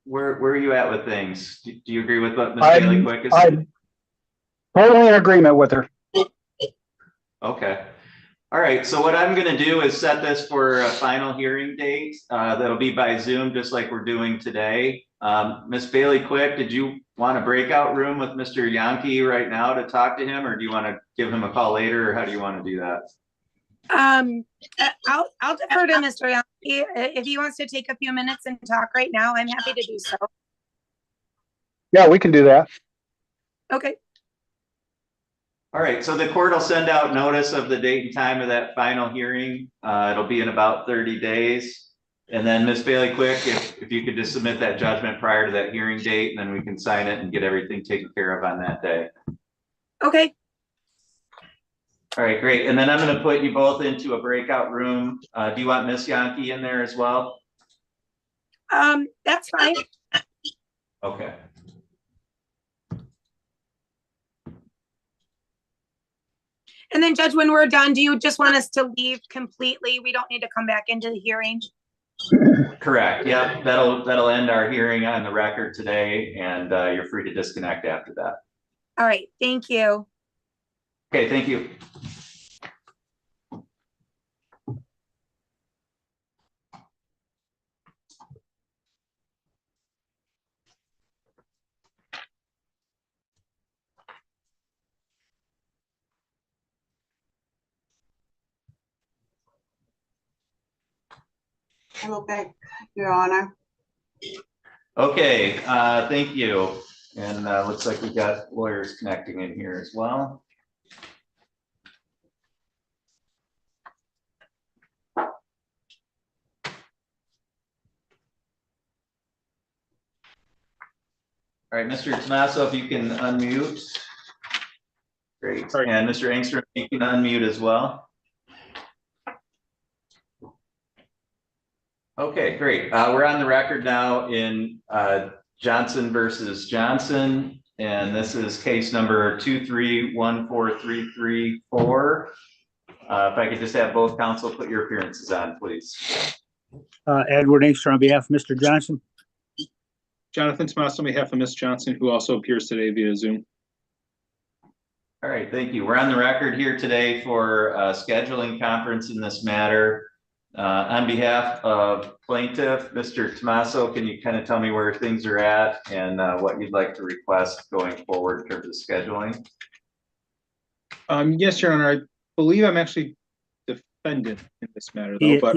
where are you at with things? Do you agree with what Ms. Bailey Quick is saying? I'm totally in agreement with her. Okay. All right, so what I'm gonna do is set this for a final hearing date. That'll be by Zoom, just like we're doing today. Ms. Bailey Quick, did you want a breakout room with Mr. Yankee right now to talk to him, or do you want to give him a call later, or how do you want to do that? I'll defer to Mr. Yankee. If he wants to take a few minutes and talk right now, I'm happy to do so. Yeah, we can do that. Okay. All right, so the court will send out notice of the date and time of that final hearing. It'll be in about 30 days. And then Ms. Bailey Quick, if you could just submit that judgment prior to that hearing date, and then we can sign it and get everything taken care of on that day. Okay. All right, great. And then I'm going to put you both into a breakout room. Do you want Miss Yankee in there as well? That's fine. Okay. And then Judge, when we're done, do you just want us to leave completely? We don't need to come back into the hearing? Correct. Yep. That'll end our hearing on the record today, and you're free to disconnect after that. All right. Thank you. Okay. Thank you. Hello back, Your Honor. Okay. Thank you. And looks like we got lawyers connecting in here as well. All right, Mr. Tomaso, if you can unmute. Great. And Mr. Engstrom, you can unmute as well. Okay, great. We're on the record now in Johnson versus Johnson, and this is case number 2314334. If I could just have both counsel put your appearances on, please. Edward Inkster on behalf of Mr. Johnson. Jonathan Tomas on behalf of Ms. Johnson, who also appears today via Zoom. All right, thank you. We're on the record here today for a scheduling conference in this matter. On behalf of plaintiff, Mr. Tomaso, can you kind of tell me where things are at and what you'd like to request going forward in terms of scheduling? Yes, Your Honor. I believe I'm actually defendant in this matter, though.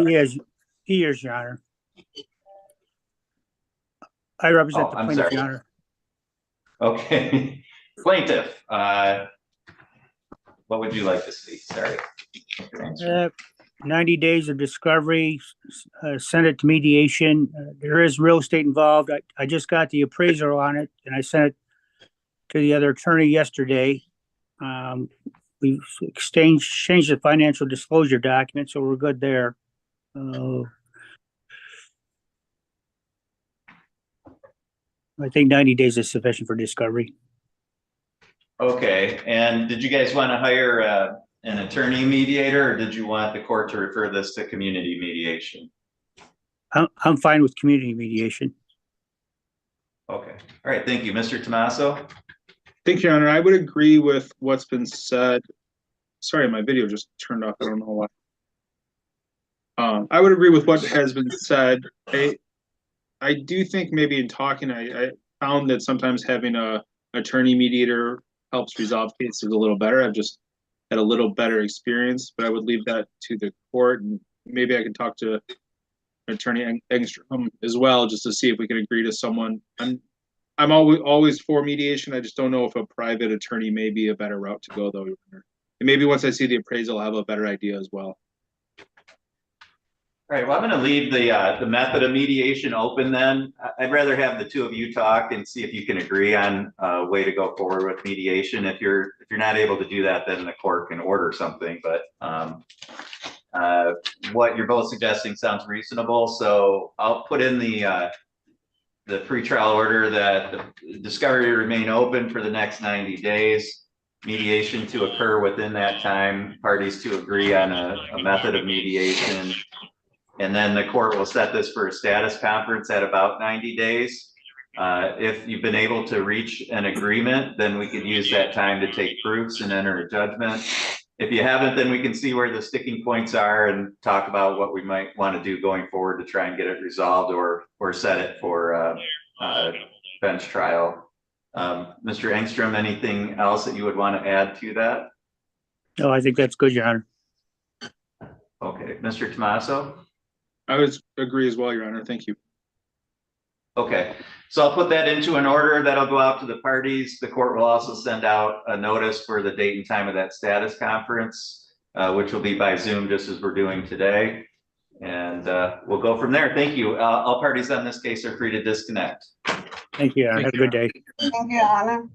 He is, Your Honor. I represent the plaintiff, Your Honor. Okay, plaintiff. What would you like to see? Sorry. 90 days of discovery, send it to mediation. There is real estate involved. I just got the appraisal on it and I sent it to the other attorney yesterday. We changed the financial disclosure document, so we're good there. I think 90 days is sufficient for discovery. Okay, and did you guys want to hire an attorney mediator, or did you want the court to refer this to community mediation? I'm fine with community mediation. Okay, all right, thank you. Mr. Tomaso? Thank you, Your Honor. I would agree with what's been said. Sorry, my video just turned off. I don't know why. I would agree with what has been said. I do think maybe in talking, I found that sometimes having a attorney mediator helps resolve cases a little better. I've just had a little better experience, but I would leave that to the court, and maybe I can talk to Attorney Engstrom as well, just to see if we can agree to someone. I'm always for mediation. I just don't know if a private attorney may be a better route to go, though. And maybe once I see the appraisal, I'll have a better idea as well. All right, well, I'm going to leave the method of mediation open then. I'd rather have the two of you talk and see if you can agree on a way to go forward with mediation. If you're not able to do that, then the court can order something. But what you're both suggesting sounds reasonable. So I'll put in the pretrial order that the discovery remain open for the next 90 days. Mediation to occur within that time. Parties to agree on a method of mediation. And then the court will set this for a status conference at about 90 days. If you've been able to reach an agreement, then we could use that time to take proofs and enter a judgment. If you haven't, then we can see where the sticking points are and talk about what we might want to do going forward to try and get it resolved or set it for bench trial. Mr. Engstrom, anything else that you would want to add to that? No, I think that's good, Your Honor. Okay, Mr. Tomaso? I would agree as well, Your Honor. Thank you. Okay, so I'll put that into an order that'll go out to the parties. The court will also send out a notice for the date and time of that status conference, which will be by Zoom, just as we're doing today. And we'll go from there. Thank you. All parties on this case are free to disconnect. Thank you, Your Honor. Have a good day. Thank you, Your Honor.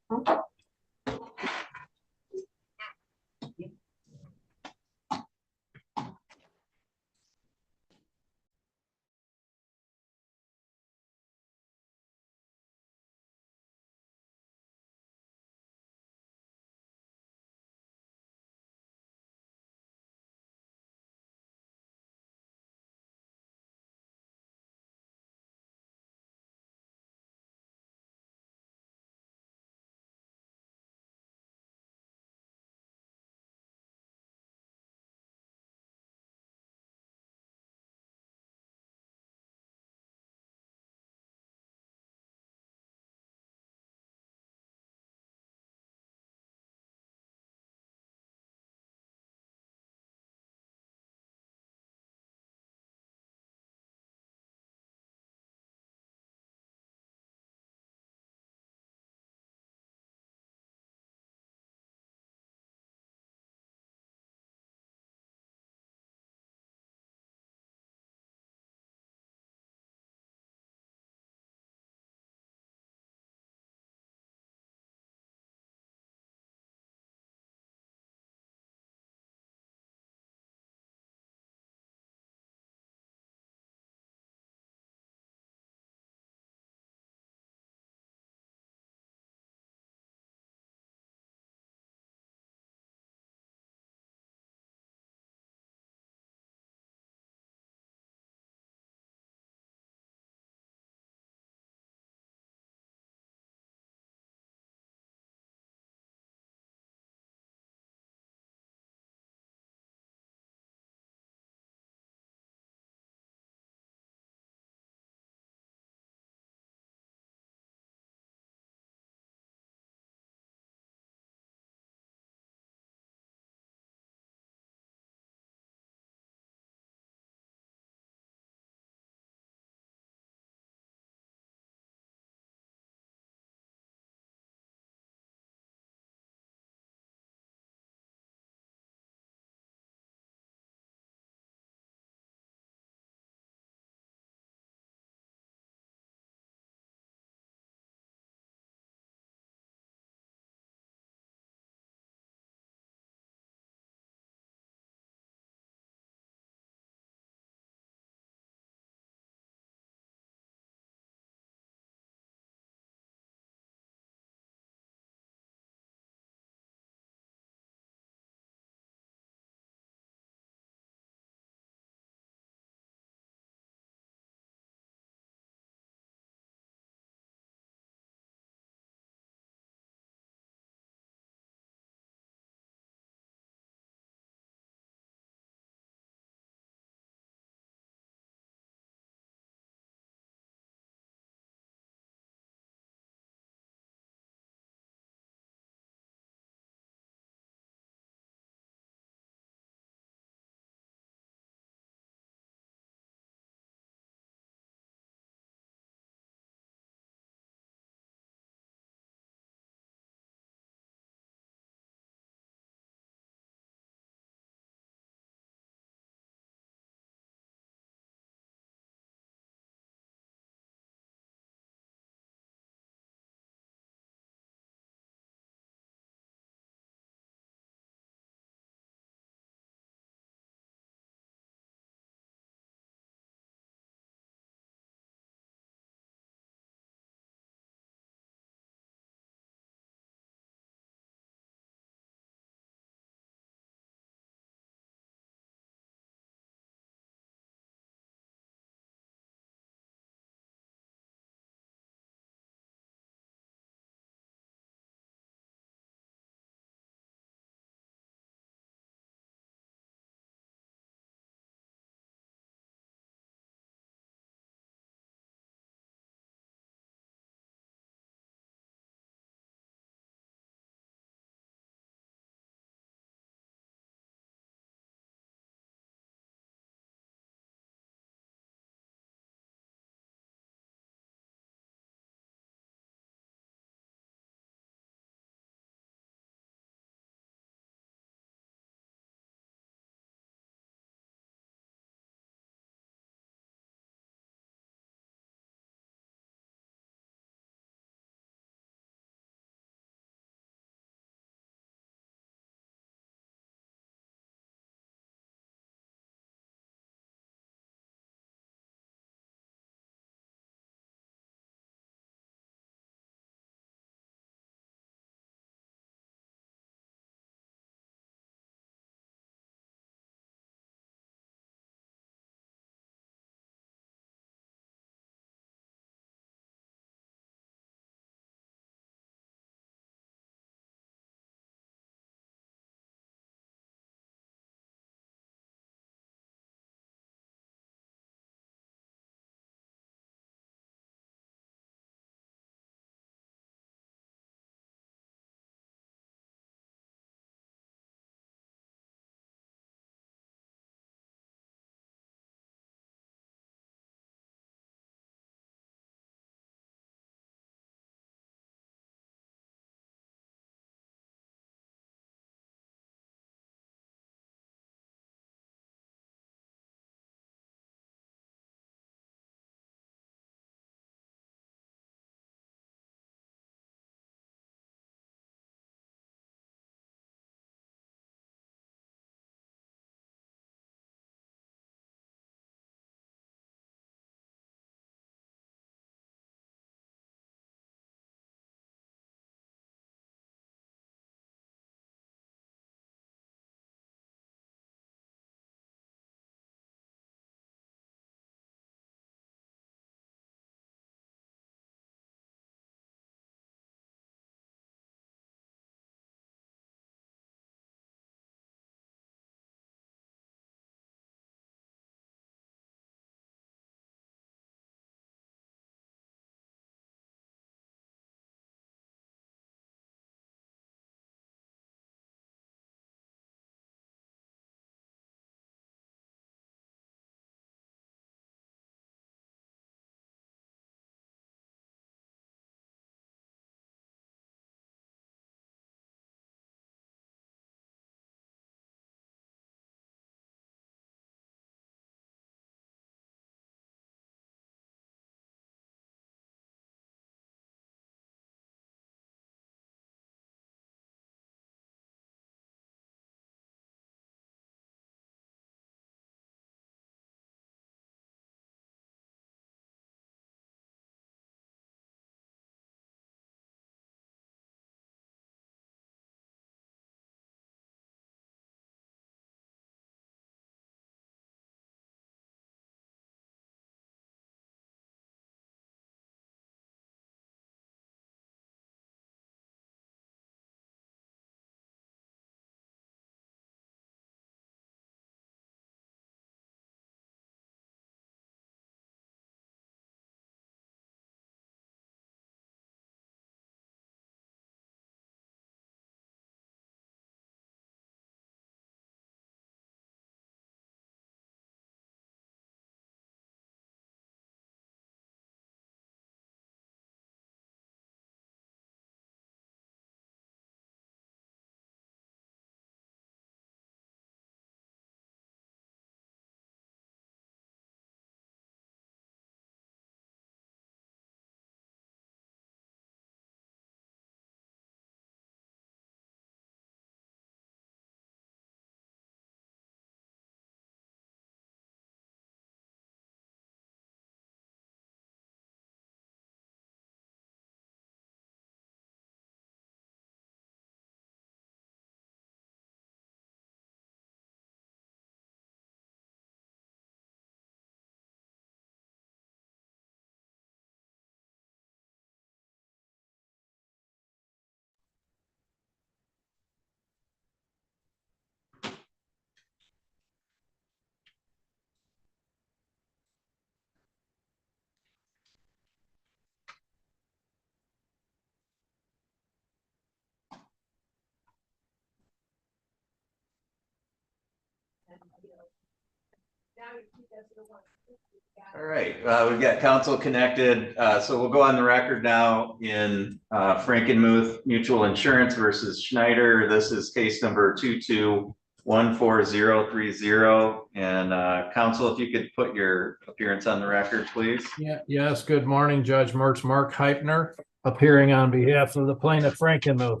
All right, we've got council connected, so we'll go on the record now in Frankenmuth Mutual Insurance versus Schneider. This is case number 22-14030. And council, if you could put your appearance on the record, please. Yeah, yes, good morning, Judge Mertz, Mark Heipner, appearing on behalf of the plaintiff Frankenmuth.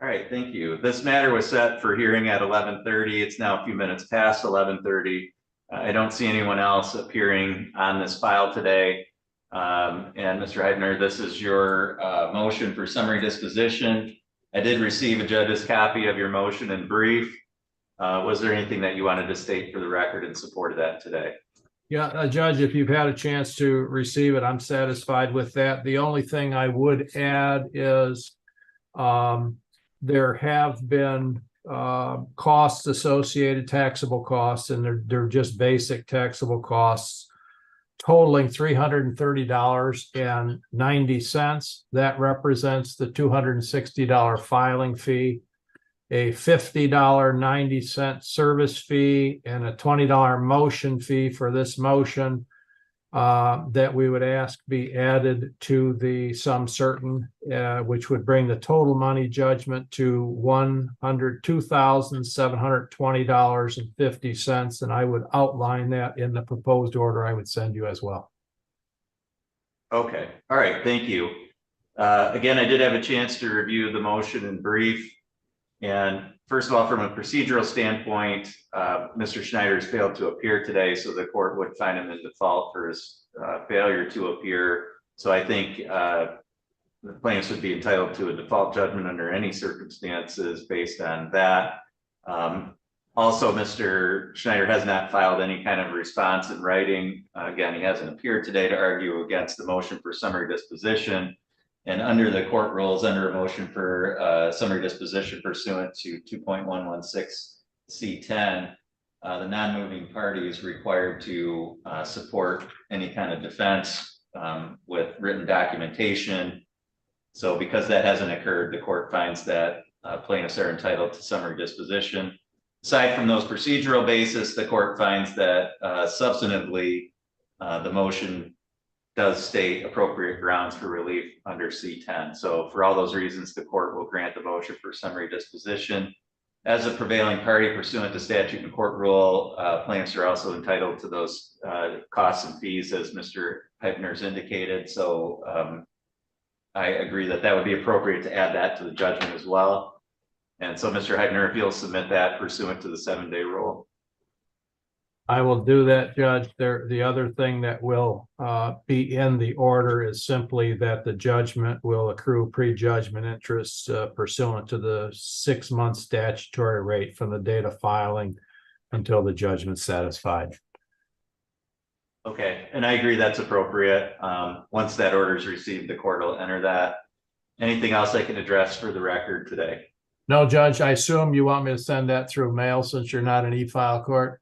All right, thank you. This matter was set for hearing at 11:30. It's now a few minutes past 11:30. I don't see anyone else appearing on this file today. And Mr. Heidner, this is your motion for summary disposition. I did receive a judge's copy of your motion in brief. Was there anything that you wanted to state for the record in support of that today? Yeah, Judge, if you've had a chance to receive it, I'm satisfied with that. The only thing I would add is there have been costs associated, taxable costs, and they're just basic taxable costs totaling $330.90. That represents the $260 filing fee, a $50.90 service fee, and a $20 motion fee for this motion that we would ask be added to the sum certain, which would bring the total money judgment to $102,720.50. And I would outline that in the proposed order I would send you as well. Okay, all right, thank you. Again, I did have a chance to review the motion in brief. And first of all, from a procedural standpoint, Mr. Schneider's failed to appear today, so the court would find him in default for his failure to appear. So I think the plaintiffs would be entitled to a default judgment under any circumstances based on that. Also, Mr. Schneider has not filed any kind of response in writing. Again, he hasn't appeared today to argue against the motion for summary disposition. And under the court rules, under a motion for summary disposition pursuant to 2.116 C10, the non-moving party is required to support any kind of defense with written documentation. So because that hasn't occurred, the court finds that plaintiffs are entitled to summary disposition. Aside from those procedural basis, the court finds that substantively the motion does state appropriate grounds for relief under C10. So for all those reasons, the court will grant the motion for summary disposition. As a prevailing party pursuant to statute and court rule, plaintiffs are also entitled to those costs and fees as Mr. Heipner's indicated. So I agree that that would be appropriate to add that to the judgment as well. And so Mr. Heipner, if you'll submit that pursuant to the 7-day rule. I will do that, Judge. The other thing that will be in the order is simply that the judgment will accrue prejudgment interest pursuant to the 6-month statutory rate from the date of filing until the judgment's satisfied. Okay, and I agree that's appropriate. Once that order is received, the court will enter that. Anything else I can address for the record today? No, Judge, I assume you want me to send that through mail since you're not an e-file court?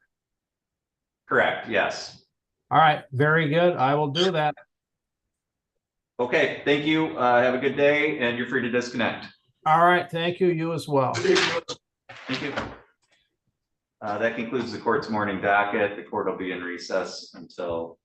Correct, yes. All right, very good. I will do that. Okay, thank you. Have a good day and you're free to disconnect. All right, thank you. You as well. Thank you. That concludes the court's morning docket. The court will be in recess until